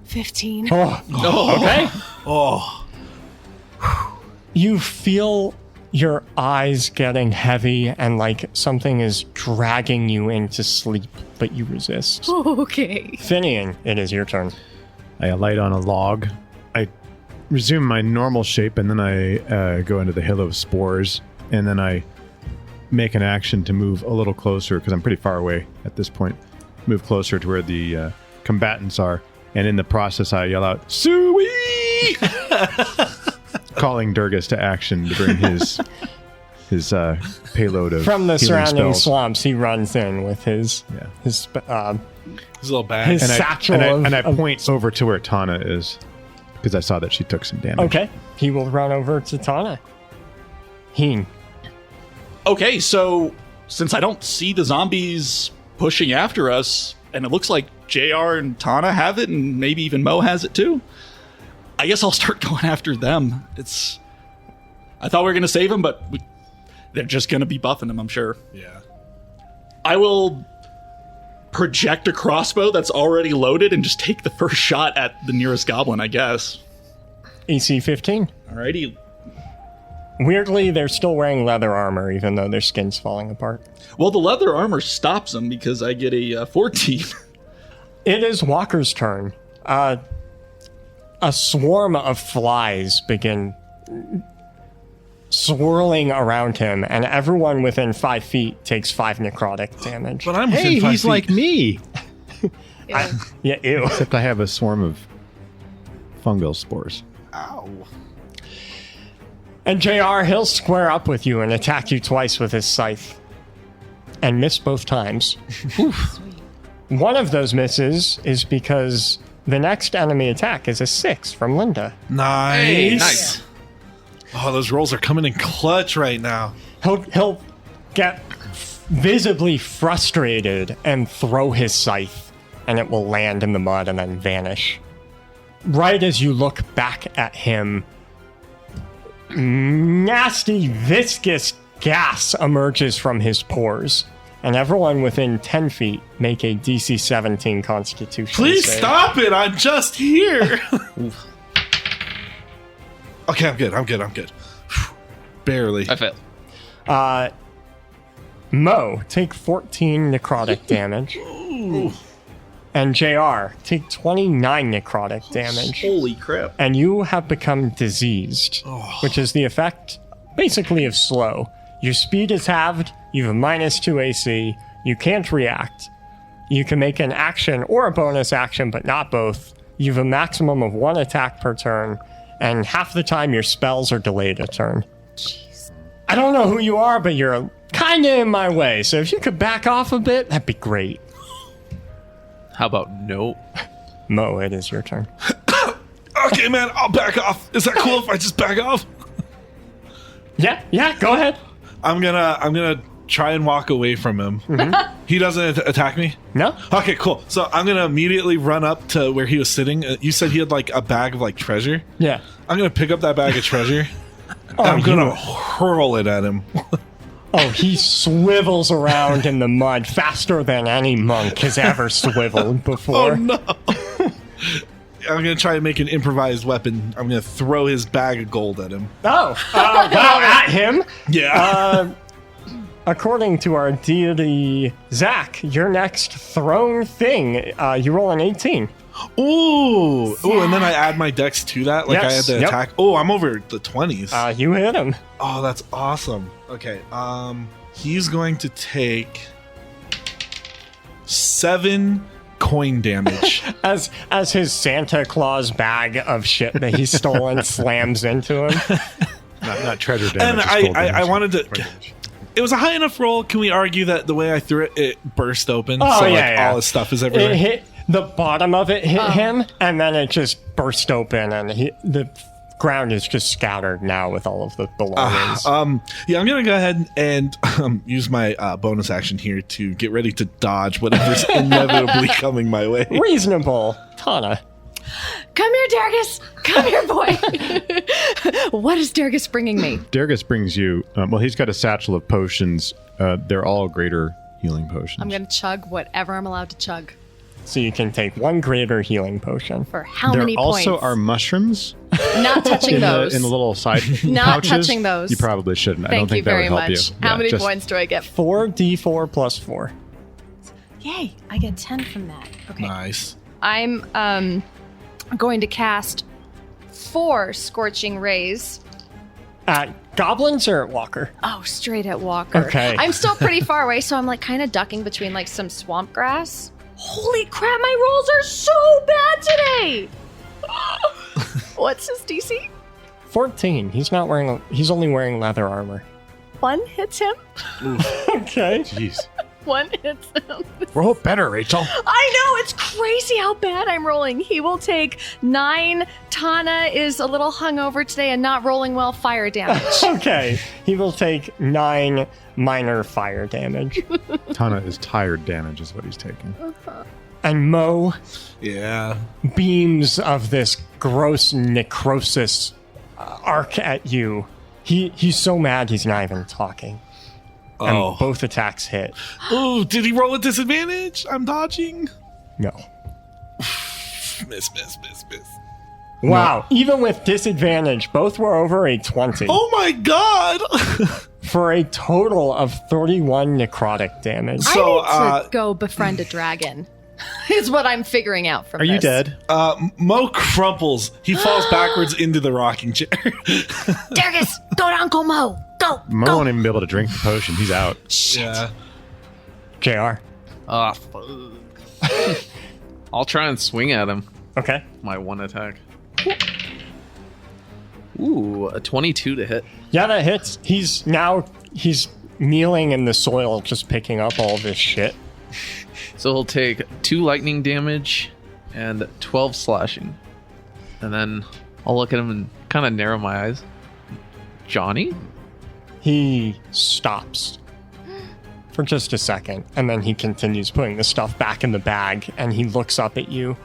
15. Oh, okay. Oh, You feel your eyes getting heavy and like something is dragging you into sleep, but you resist. Okay. Finian, it is your turn. I alight on a log. I resume my normal shape, and then I go into the hill of spores, and then I make an action to move a little closer, because I'm pretty far away at this point. Move closer to where the combatants are, and in the process I yell out, "Suey!" calling Durgus to action to bring his payload of From the healing surrounding spells. swamps, he runs in with his his little bag. his And satchel I of point over to where Tana is, because I saw that she took some damage. Okay, he will run over to Tana. Heen. Okay, so since I don't see the zombies pushing after us, and it looks like JR and Tana have it, and maybe even Mo has it too, I guess I'll start going after them. I thought we were going to save them, but they're just going to be buffing them, I'm sure. Yeah. I will project a crossbow that's already loaded and just take the first shot at the nearest goblin, I guess. AC 15. Alrighty. Weirdly, they're still wearing leather armor, even though their skin's falling apart. Well, the leather armor stops them because I get a 14. It is Walker's turn. A swarm of flies begin swirling around him, and everyone within 5 feet takes 5 necrotic damage. But I'm Hey, within 5 he's feet. like me! Yeah. Yeah, ew. Except I have a swarm of fungal spores. And JR, he'll square up with you and attack you twice with his scythe. And miss both times. One of those misses is because the next enemy attack is a 6 from Linda. Nice. Hey, nice. Oh, those rolls are coming in clutch right now. He'll get visibly frustrated and throw his scythe, and it will land in the mud and then vanish. Right as you look back at him, nasty, viscous gas emerges from his pores, and everyone within 10 feet make a DC 17 Constitution Please save. stop it. I'm just here. Okay, I'm good. Barely. I failed. Mo, take 14 necrotic damage. And JR, take 29 necrotic damage. Holy crap. And you have become diseased, which is the effect, basically, of slow. Your speed is halved, you have a -2 AC, you can't react. You can make an action or a bonus action, but not both. You have a maximum of 1 attack per turn, and half the time your spells are delayed a turn. Jeez. I don't know who you are, but you're kinda in my way, so if you could back off a bit, that'd be great. How about no? Mo, it is your turn. Okay, man, I'll back off. Is that cool if I just back off? Yeah, go ahead. I'm gonna try and walk away from him. He doesn't attack me? No? Okay, cool. So I'm gonna immediately run up to where he was sitting. You said he had like a bag of like treasure? Yeah. I'm gonna pick up that bag of treasure. And I'm gonna hurl it at him. Oh, he swivels around in the mud faster than any monk has ever swiveled before. Oh no! I'm gonna try and make an improvised weapon. I'm gonna throw his bag of gold at him. Wow, at him? Yeah. According to our deity, Zach, your next thrown thing, you roll an 18. Ooh, and then I add my dex to that. Like I had Yes, to yep. attack. Oh, I'm over the 20s. You hit him. Oh, that's awesome. Okay, he's going to take 7 coin damage. As his Santa Claus bag of shit that he's stolen slams into him. Not treasure damage. And just gold I damage. wanted to. It was a high enough roll. Can we argue that the way I threw it, it burst open? Oh, so yeah. all his stuff is everywhere. It hit, the bottom of it hit him, and then it just burst open, and the ground is just scattered now with all of the belongings. Yeah, I'm gonna go ahead and use my bonus action here to get ready to dodge whatever's inevitably coming my way. Reasonable. Tana. Come here, Dargus. Come here, boy. What is Dargus bringing me? Dargus brings you. Well, he's got a satchel of potions. They're all greater healing potions. I'm going to chug whatever I'm allowed to chug. So you can take 1 greater healing potion. For how there many points? also are mushrooms Not touching in those. the little side Not pouches. touching those. You probably shouldn't. I don't Thank you think that very would help much. you. How Yeah, many just- points do I get? 4d4 plus 4. Yay, I get 10 from that. Okay. Nice. I'm going to cast 4 Scorching Rays. At goblins or at Walker? Oh, straight at Walker. Okay. I'm still pretty far away, so I'm like kind of ducking between like some swamp grass. Holy crap, my rolls are so bad today! What's his DC? 14. He's only wearing leather armor. 1 hits him. Okay. Jeez. 1 hits him. Roll better, Rachel. I know, it's crazy how bad I'm rolling. He will take 9. Tana is a little hungover today and not rolling well fire damage. Okay. He will take 9 minor fire damage. Tana is tired damage is what he's taking. And Mo, Yeah. beams of this gross necrosis arc at you. He's so mad he's not even talking. And Oh. both attacks hit. Ooh, did he roll a disadvantage? I'm dodging. No. Miss. Wow. Even with disadvantage, both were over a 20. Oh my god! For a total of 31 necrotic damage. So, I need to go befriend a dragon. Is what I'm figuring out from Are this. you dead? Mo crumples. He falls backwards into the rocking chair. Dargus, go to Uncle Mo. Go. Mo go. won't even be able to drink the potion. He's out. Yeah. JR. Ah, fuck. I'll try and swing at him. Okay. My 1 attack. Ooh, a 22 to hit. Yeah, that hits. He's kneeling in the soil, just picking up all this shit. So he'll take 2 lightning damage and 12 slashing. And then I'll look at him and kind of narrow my eyes. Johnny? He stops. for just a second, and then he continues putting the stuff back in the bag, and he looks up at you.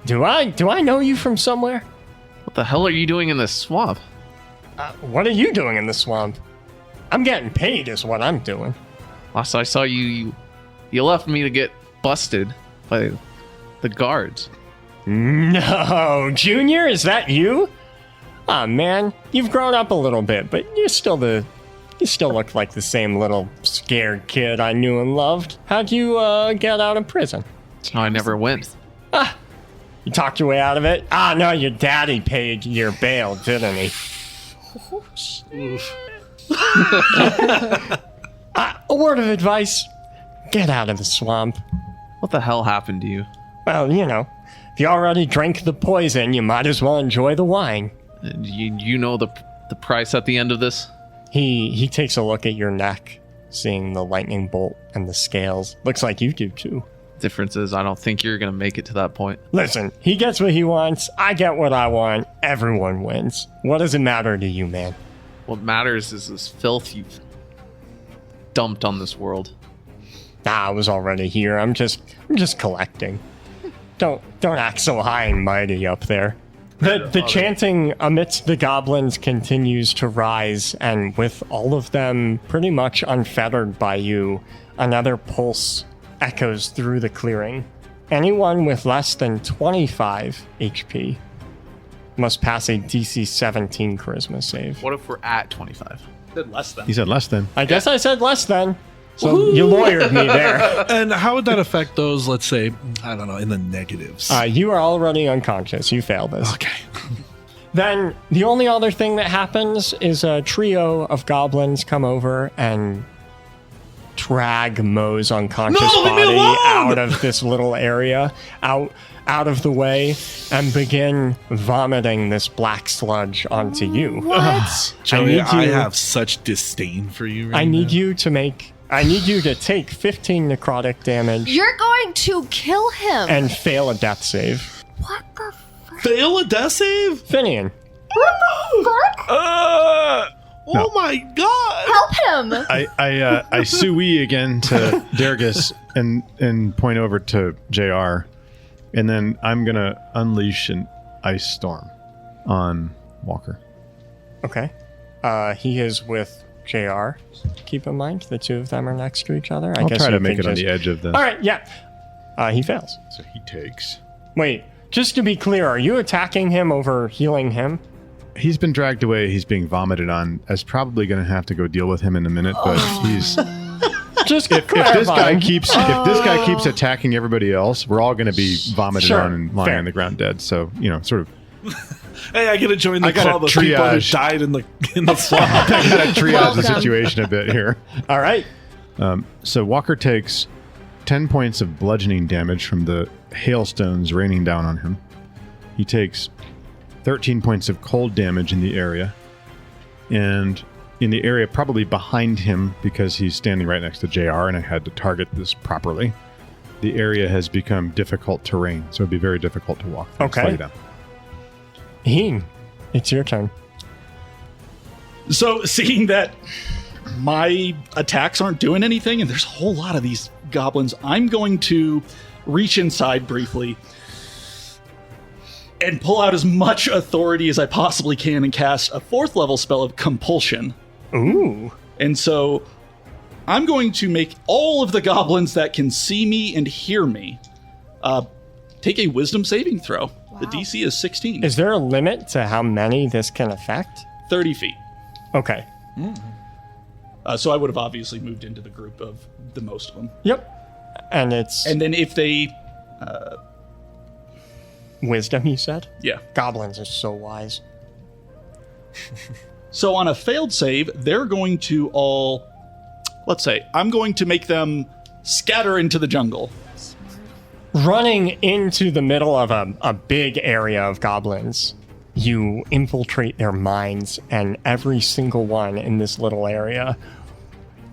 Do I know you from somewhere? What the hell are you doing in this swamp? What are you doing in the swamp? I'm getting paid is what I'm doing. Last I saw you left me to get busted by the guards. No, Junior, is that you? Aw, man, you've grown up a little bit, but you still look like the same little scared kid I knew and loved. How'd you get out of prison? Oh, I never went. You talked your way out of it? Ah, no, your daddy paid your bail, didn't he? A word of advice. Get out of the swamp. What the hell happened to you? Well, you know, if you already drank the poison, you might as well enjoy the wine. You know the price at the end of this? He takes a look at your neck, seeing the lightning bolt and the scales. Looks like you do too. Difference is, I don't think you're going to make it to that point. Listen, he gets what he wants, I get what I want, everyone wins. What does it matter to you, man? What matters is this filth you've dumped on this world. I was already here. I'm just collecting. Don't act so high and mighty up there. The chanting amidst the goblins continues to rise, and with all of them pretty much unfettered by you, another pulse echoes through the clearing. Anyone with less than 25 HP must pass a DC 17 charisma save. What if we're at 25? Said less than. He said less than. I guess I said less than. So you lawyered me there. And how would that affect those, let's say, I don't know, in the negatives? You are already unconscious. You failed this. Okay. Then the only other thing that happens is a trio of goblins come over and drag Mo's unconscious body out of this little area, out of the way, and begin vomiting this black sludge onto you. What? Joey, I have such disdain for you right I need now. you to take 15 necrotic damage You're going to kill him. and fail a death save. What the fuck? Fail a death save? Finian. Oh my god! Help him. I sui again to Dergus and point over to JR, and then I'm gonna unleash an ice storm on Walker. Okay. He is with JR. Keep in mind, the two of them are next to each other. I'll guess try you to make could it on just- the edge of the. All right, yeah. He fails. So he takes. Wait, just to be clear, are you attacking him over healing him? He's been dragged away. He's being vomited on. I was probably going to have to go deal with him in a minute, but he's. Just If this guy clarifying. keeps attacking everybody else, we're all going to be vomited Sure, on and lying fair. on the ground dead. So sort of. Hey, I gotta join the I gotta club of people who triage. died in the swamp. I gotta triage the Welcome. situation a bit here. All right. So Walker takes 10 points of bludgeoning damage from the hailstones raining down on him. He takes 13 points of cold damage in the area. And in the area probably behind him, because he's standing right next to JR and I had to target this properly, the area has become difficult terrain. So it'd be very difficult to walk through. Okay. Slow you down. Heen, it's your turn. So, seeing that my attacks aren't doing anything, and there's a whole lot of these goblins, I'm going to reach inside briefly and pull out as much authority as I possibly can and cast a 4th level spell of Compulsion. Ooh. And so I'm going to make all of the goblins that can see me and hear me take a wisdom saving throw. The DC is 16. Is there a limit to how many this can affect? 30 feet. Okay. So I would have obviously moved into the group of the most of them. Yep. And it's And then if they... wisdom, you said? Yeah. Goblins are so wise. So on a failed save, they're going to all... Let's say, I'm going to make them scatter into the jungle. Running into the middle of a big area of goblins, you infiltrate their minds, and every single one in this little area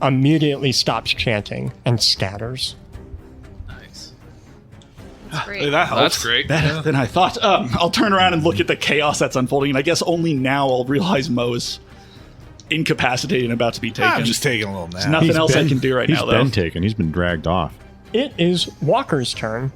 immediately stops chanting and scatters. Nice. Great. That helps. That's great. Better than I thought. I'll turn around and look at the chaos that's unfolding, and I guess only now I'll realize Mo's incapacitated and about to be taken. I'm just taking a little nap. There's nothing else I can do right now, He's though. been taken. He's been dragged off. It is Walker's turn.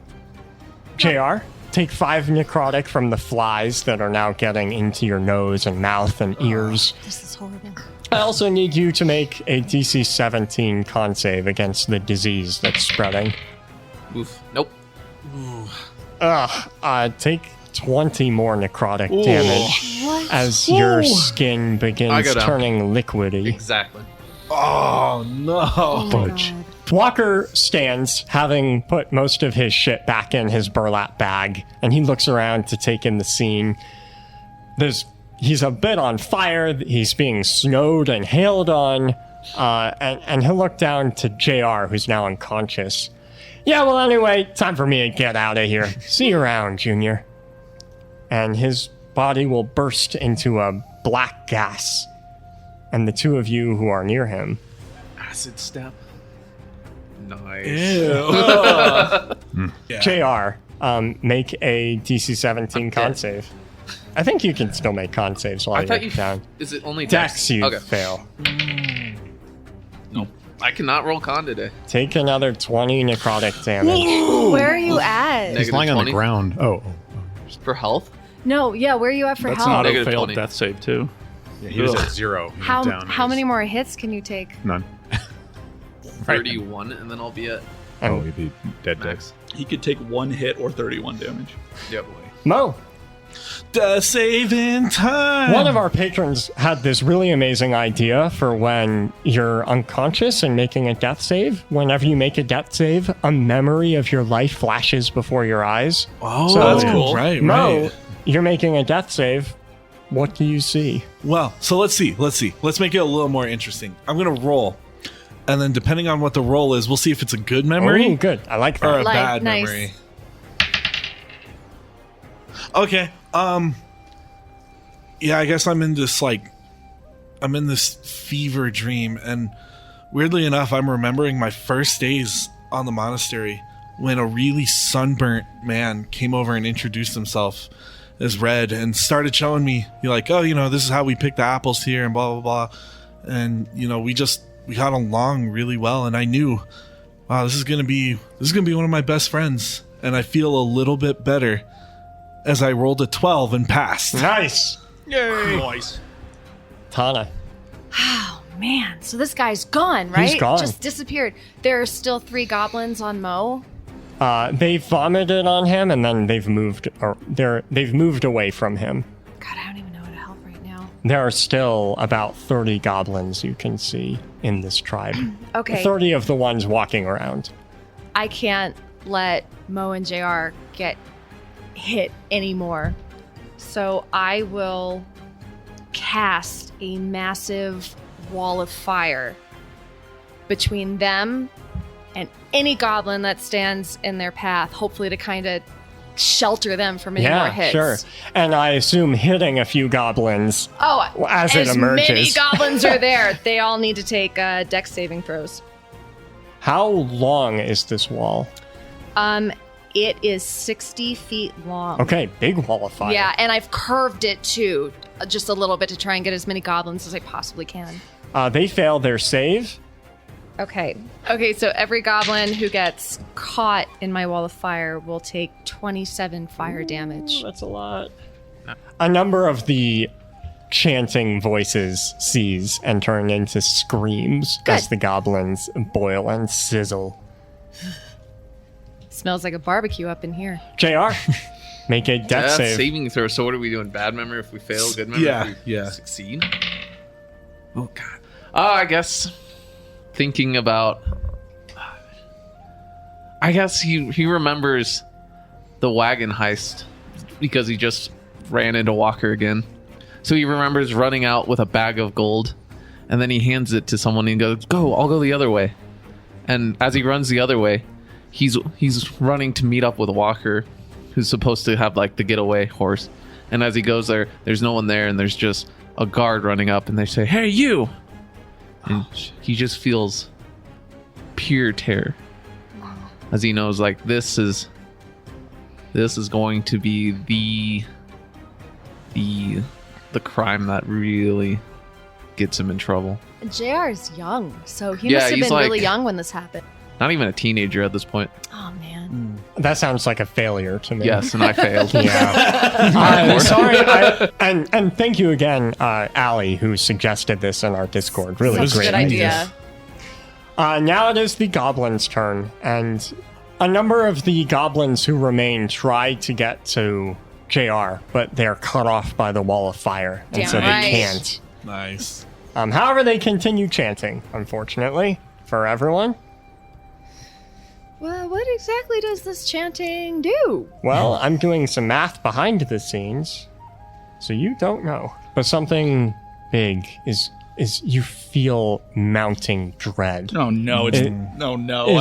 JR, take 5 necrotic from the flies that are now getting into your nose and mouth and ears. This is horrible. I also need you to make a DC 17 con save against the disease that's spreading. Oof. Nope. Take 20 more necrotic damage What? as your skin I begins go down. turning liquidy. Exactly. Oh no! Oh my God. Walker stands, having put most of his shit back in his burlap bag, and he looks around to take in the scene. He's a bit on fire. He's being snowed and hailed on, and he'll look down to JR, who's now unconscious. Yeah, well, anyway, time for me to get out of here. See you around, Junior. And his body will burst into a black gas, and the two of you who are near him. Acid step. Nice. Ew. JR, make a DC 17 con Okay. save. I think you can still make con saves while I thought you're you. down. Is it only Dex, you Okay. fail. Nope. I cannot roll con today. Take another 20 necrotic damage. Where are you at? He's Negative lying on 20? the ground. Oh. For health. No, yeah, where are you at for That's health? not a Negative failed 20. death save, too. Yeah, he was Ugh. at 0. He was How down. how many more hits can you take? None. 31, and then I'll be at Oh, he'd be dead. max. He could take 1 hit or 31 damage. Yep. Mo, The saving time. one of our patrons had this really amazing idea for when you're unconscious and making a death save. Whenever you make a death save, a memory of your life flashes before your eyes. Oh, So that's cool. Right, Mo, right. you're making a death save. What do you see? Well, so let's see. Let's make it a little more interesting. I'm gonna roll, and then depending on what the roll is, we'll see if it's a good memory Oh, good. I like or that. a Like, bad nice. memory. Okay. Yeah, I guess I'm in this fever dream, and weirdly enough, I'm remembering my first days on the monastery when a really sunburnt man came over and introduced himself as Red and started showing me, this is how we pick the apples here and blah blah blah, and we got along really well, and I knew, wow, this is gonna be one of my best friends, and I feel a little bit better as I rolled a 12 and passed. Nice. Nice. Tana. Oh man, so this guy's gone, right? He's gone. Just disappeared. There are still 3 goblins on Mo. They vomited on him, and then they've moved away from him. God, I don't even know how to help right now. There are still about 30 goblins you can see in this tribe. Okay. 30 of the ones walking around. I can't let Mo and JR get hit anymore. So I will cast a massive wall of fire between them and any goblin that stands in their path, hopefully to kind of shelter them from any more Yeah, hits. sure. And I assume hitting a few goblins Oh, as it many emerges. goblins are there. They all need to take dex saving throws. How long is this wall? It is 60 feet long. Okay, big wall of fire. Yeah, and I've curved it too, just a little bit to try and get as many goblins as I possibly can. They fail their save. Okay, so every goblin who gets caught in my wall of fire will take 27 fire damage. That's a lot. A number of the chanting voices cease and turn into screams as Good. the goblins boil and sizzle. Smells like a barbecue up in here. JR, make a death save. Saving throw. So what are we doing? Bad memory if we fail, good memory Yeah, if we yeah. succeed? Oh, God. I guess thinking about... I guess he remembers the wagon heist because he just ran into Walker again. So he remembers running out with a bag of gold, and then he hands it to someone and goes, "Go, I'll go the other way." And as he runs the other way, he's running to meet up with Walker, who's supposed to have like the getaway horse. And as he goes there, there's no one there, and there's just a guard running up, and they say, "Hey, you!" And he just feels pure terror as he knows, like, this is going to be the crime that really gets him in trouble. JR is young, so he Yeah, must have he's been really like- young when this happened. Not even a teenager at this point. Oh man. That sounds like a failure to me. Yes, and I failed. Yeah. Sorry. And thank you again, Allie, who suggested this in our Discord. Really Such a great good idea. Now it is the goblins' turn, and a number of the goblins who remain try to get to JR, but they're cut off by the wall of fire, and so they Damn right. can't. Nice. However, they continue chanting, unfortunately, for everyone. Well, what exactly does this chanting do? Well, I'm doing some math behind the scenes, so you don't know. But something big is you feel mounting dread. Oh no! It's It- no. I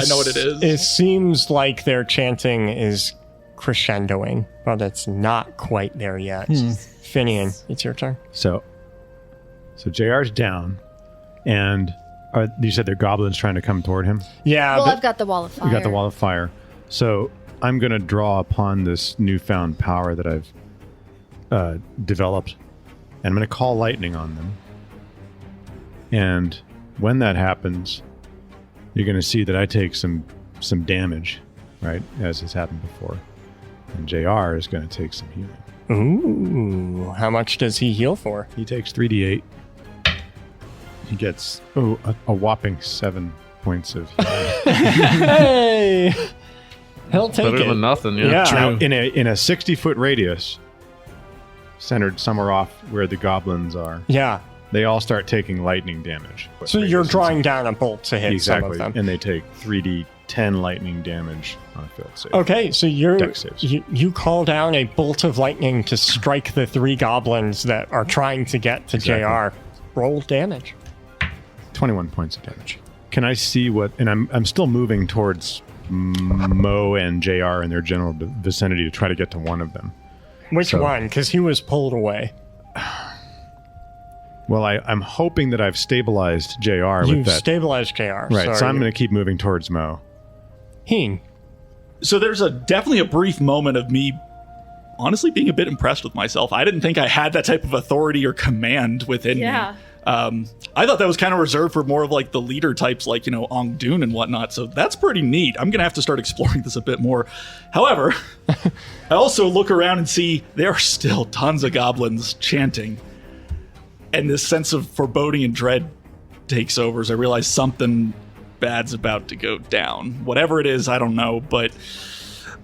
know what it is. It seems like their chanting is crescendoing, but it's not quite there yet. Finian, it's your turn. So JR's down, and you said they're goblins trying to come toward him. Yeah, Well, but I've got the wall of fire. You got the wall of fire. So I'm going to draw upon this newfound power that I've developed, and I'm going to call lightning on them. And when that happens, you're going to see that I take some damage, right, as has happened before. And JR is going to take some healing. ooh, how much does he heal for? He takes 3d8. He gets a whopping 7 points of healing. Hey, he'll take Better it. than nothing, yeah. Yeah. Now, in a 60-foot radius, centered somewhere off where the goblins are, Yeah. they all start taking lightning damage. So you're drawing down a bolt to hit some exactly, of them. and they take 3d10 lightning damage on a failed save. Okay, so Dex saves. you call down a bolt of lightning to strike the 3 goblins that are trying to get to Exactly. JR. Roll damage. 21 points of damage. Can I see what? And I'm still moving towards Mo and JR in their general vicinity to try to get to one of them. Which So- one? Because he was pulled away. Well, I'm hoping that I've stabilized JR You with that. stabilized JR. Right, so I'm going to keep moving towards Mo. Heen. So there's definitely a brief moment of me honestly being a bit impressed with myself. I didn't think I had that type of authority or command within Yeah. me. I thought that was kind of reserved for more of like the leader types like, Ong Dune and whatnot. So that's pretty neat. I'm going to have to start exploring this a bit more. However, I also look around and see there are still tons of goblins chanting. And this sense of foreboding and dread takes over as I realize something bad's about to go down. Whatever it is, I don't know, but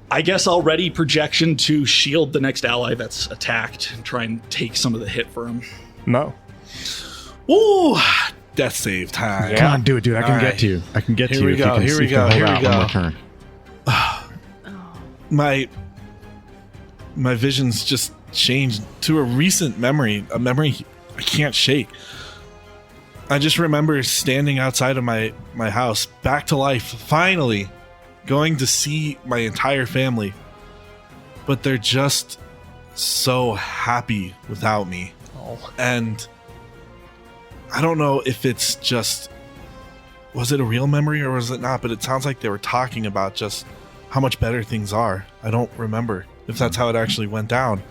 I guess I'll ready projection to shield the next ally that's attacked and try and take some of the hit for him. Mo. Ooh, death save time. Yeah. Come on, do it, dude. I can All get right. to you. I can get Here to you. we if you go, can- here if we you can go, hold here we out go. one more turn. My visions just changed to a recent memory, a memory I can't shake. I just remember standing outside of my house, back to life, finally going to see my entire family. But they're just so happy without me. Oh. And I don't know if it's just, was it a real memory or was it not? But it sounds like they were talking about just how much better things are. I don't remember if that's how it actually went down.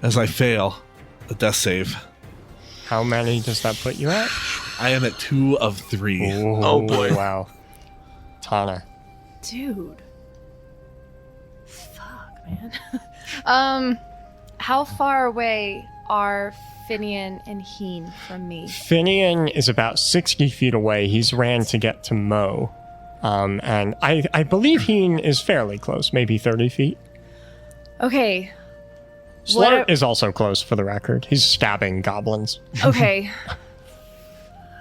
As I fail a death save. How many does that put you at? I am at 2 of 3. Oh, boy. Wow. Tana. Dude. Fuck, man. How far away are Finian and Heen from me? Finian is about 60 feet away. He's ran to get to Mo. And I believe Heen is fairly close, maybe 30 feet. Okay. Slart is also close, for the record. He's stabbing goblins. Okay.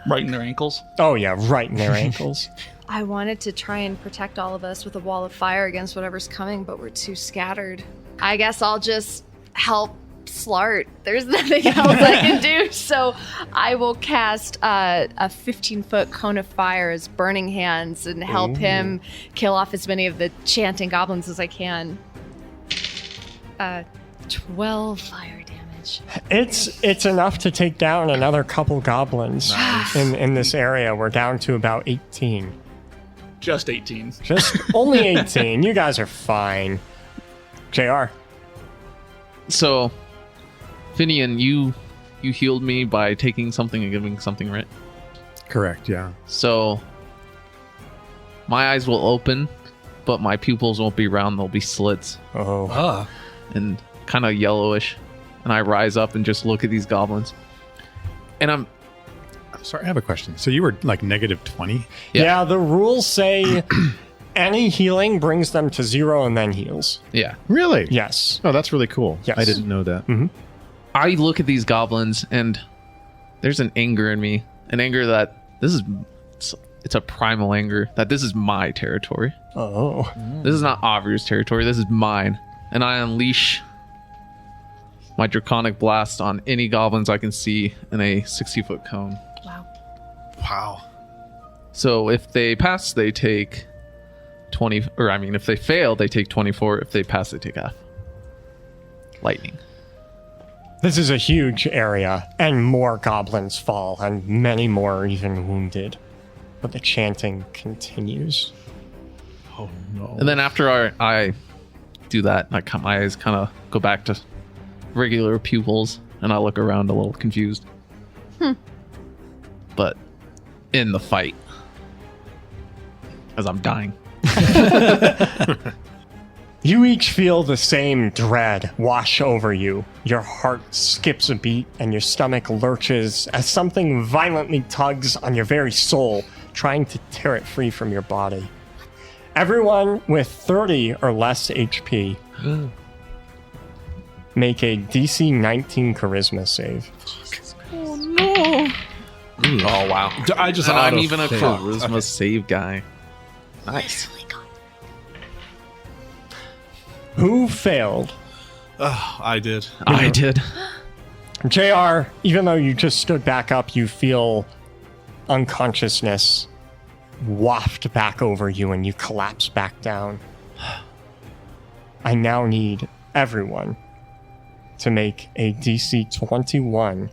Right in their ankles. Oh, yeah, right in their ankles. I wanted to try and protect all of us with a wall of fire against whatever's coming, but we're too scattered. I guess I'll just help Slart. There's nothing else I can do. So I will cast a 15-foot cone of fire as burning hands and help him kill off as many of the chanting goblins as I can. 12 fire damage. It's enough to take down another couple goblins in this area. We're down to about 18. Just 18. Just only 18. You guys are fine. JR. So, Finian, you you healed me by taking something and giving something, right? Correct, yeah. So my eyes will open, but my pupils won't be round. They'll be slits Oh. and kind of yellowish. And I rise up and just look at these goblins. And I'm Sorry, I have a question. So you were like negative 20? Yeah, the rules say any healing brings them to 0 and then heals. yeah. Really? Yes. Oh, that's really cool. Yes. I didn't know that. I look at these goblins and there's an anger in me. An anger that it's a primal anger that this is my territory. Oh. This is not Avru's territory. This is mine. And I unleash my draconic blast on any goblins I can see in a 60-foot cone. Wow. Wow. So if they pass, they take 20, or I mean, if they fail, they take 24. If they pass, they take half. Lightning. This is a huge area, and more goblins fall, and many more are even wounded. But the chanting continues. Oh no. And then after I do that, my eyes kind of go back to regular pupils, and I look around a little confused. But in the fight, as I'm dying. You each feel the same dread wash over you. Your heart skips a beat and your stomach lurches as something violently tugs on your very soul, trying to tear it free from your body. Everyone with 30 or less HP make a DC 19 charisma save. Oh no. Oh wow! I just And I'm auto even a failed. charisma save guy. Nice. Who failed? I did. I did. JR, even though you just stood back up, you feel unconsciousness waft back over you and you collapse back down. I now need everyone to make a DC 21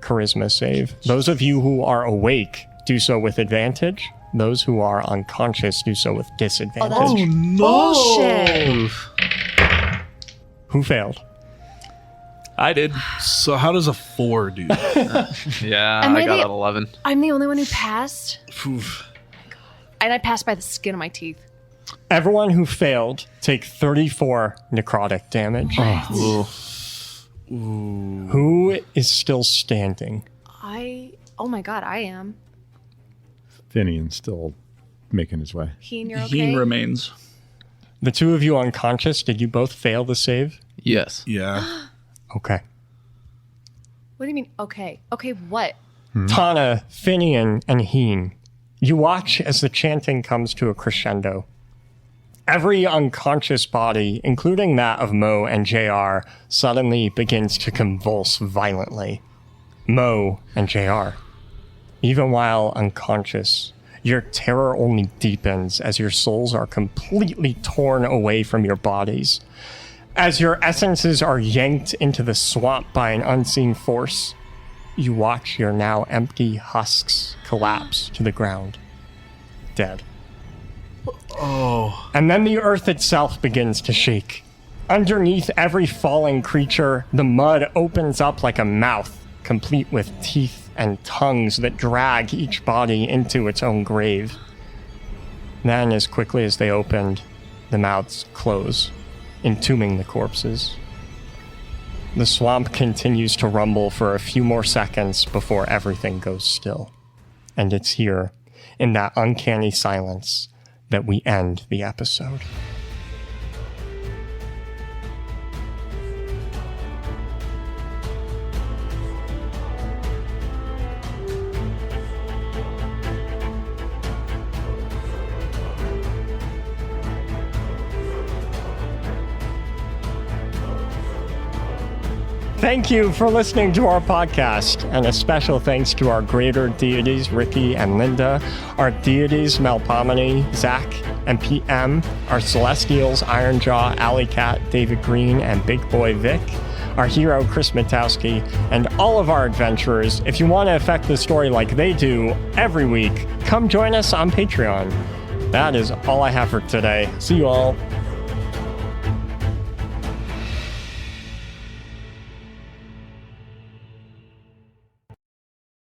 charisma save. Those of you who are awake do so with advantage. Those who are unconscious do so with disadvantage. Oh, that's bullshit. Who failed? I did. So how does a 4 do that? Yeah, Am I I got the- an 11. I'm the only one who passed, Oof. and I passed by the skin of my teeth. Everyone who failed take 34 necrotic damage. Who is still standing? Oh my god, I am. Finian's still making his way. Heen, you're okay? Heen remains. The two of you unconscious, did you both fail the save? Yes. Yeah. Okay. What do you mean, okay? Okay, what? Tana, Finian, and Heen, you watch as the chanting comes to a crescendo. Every unconscious body, including that of Mo and JR, suddenly begins to convulse violently. Mo and JR, even while unconscious, your terror only deepens as your souls are completely torn away from your bodies. As your essences are yanked into the swamp by an unseen force, you watch your now empty husks collapse to the ground, dead. Oh. And then the earth itself begins to shake. Underneath every falling creature, the mud opens up like a mouth, complete with teeth and tongues that drag each body into its own grave. Then, as quickly as they opened, the mouths close, entombing the corpses. The swamp continues to rumble for a few more seconds before everything goes still. And it's here, in that uncanny silence, that we end the episode. Thank you for listening to our podcast, and a special thanks to our greater deities, Ricky and Linda, our deities, Melpomene, Zach, and PM, our celestials, Ironjaw, Alley Cat, David Green, and Big Boy Vic, our hero, Chris Matowski, and all of our adventurers. If you want to affect the story like they do every week, come join us on Patreon. That is all I have for today. See you all.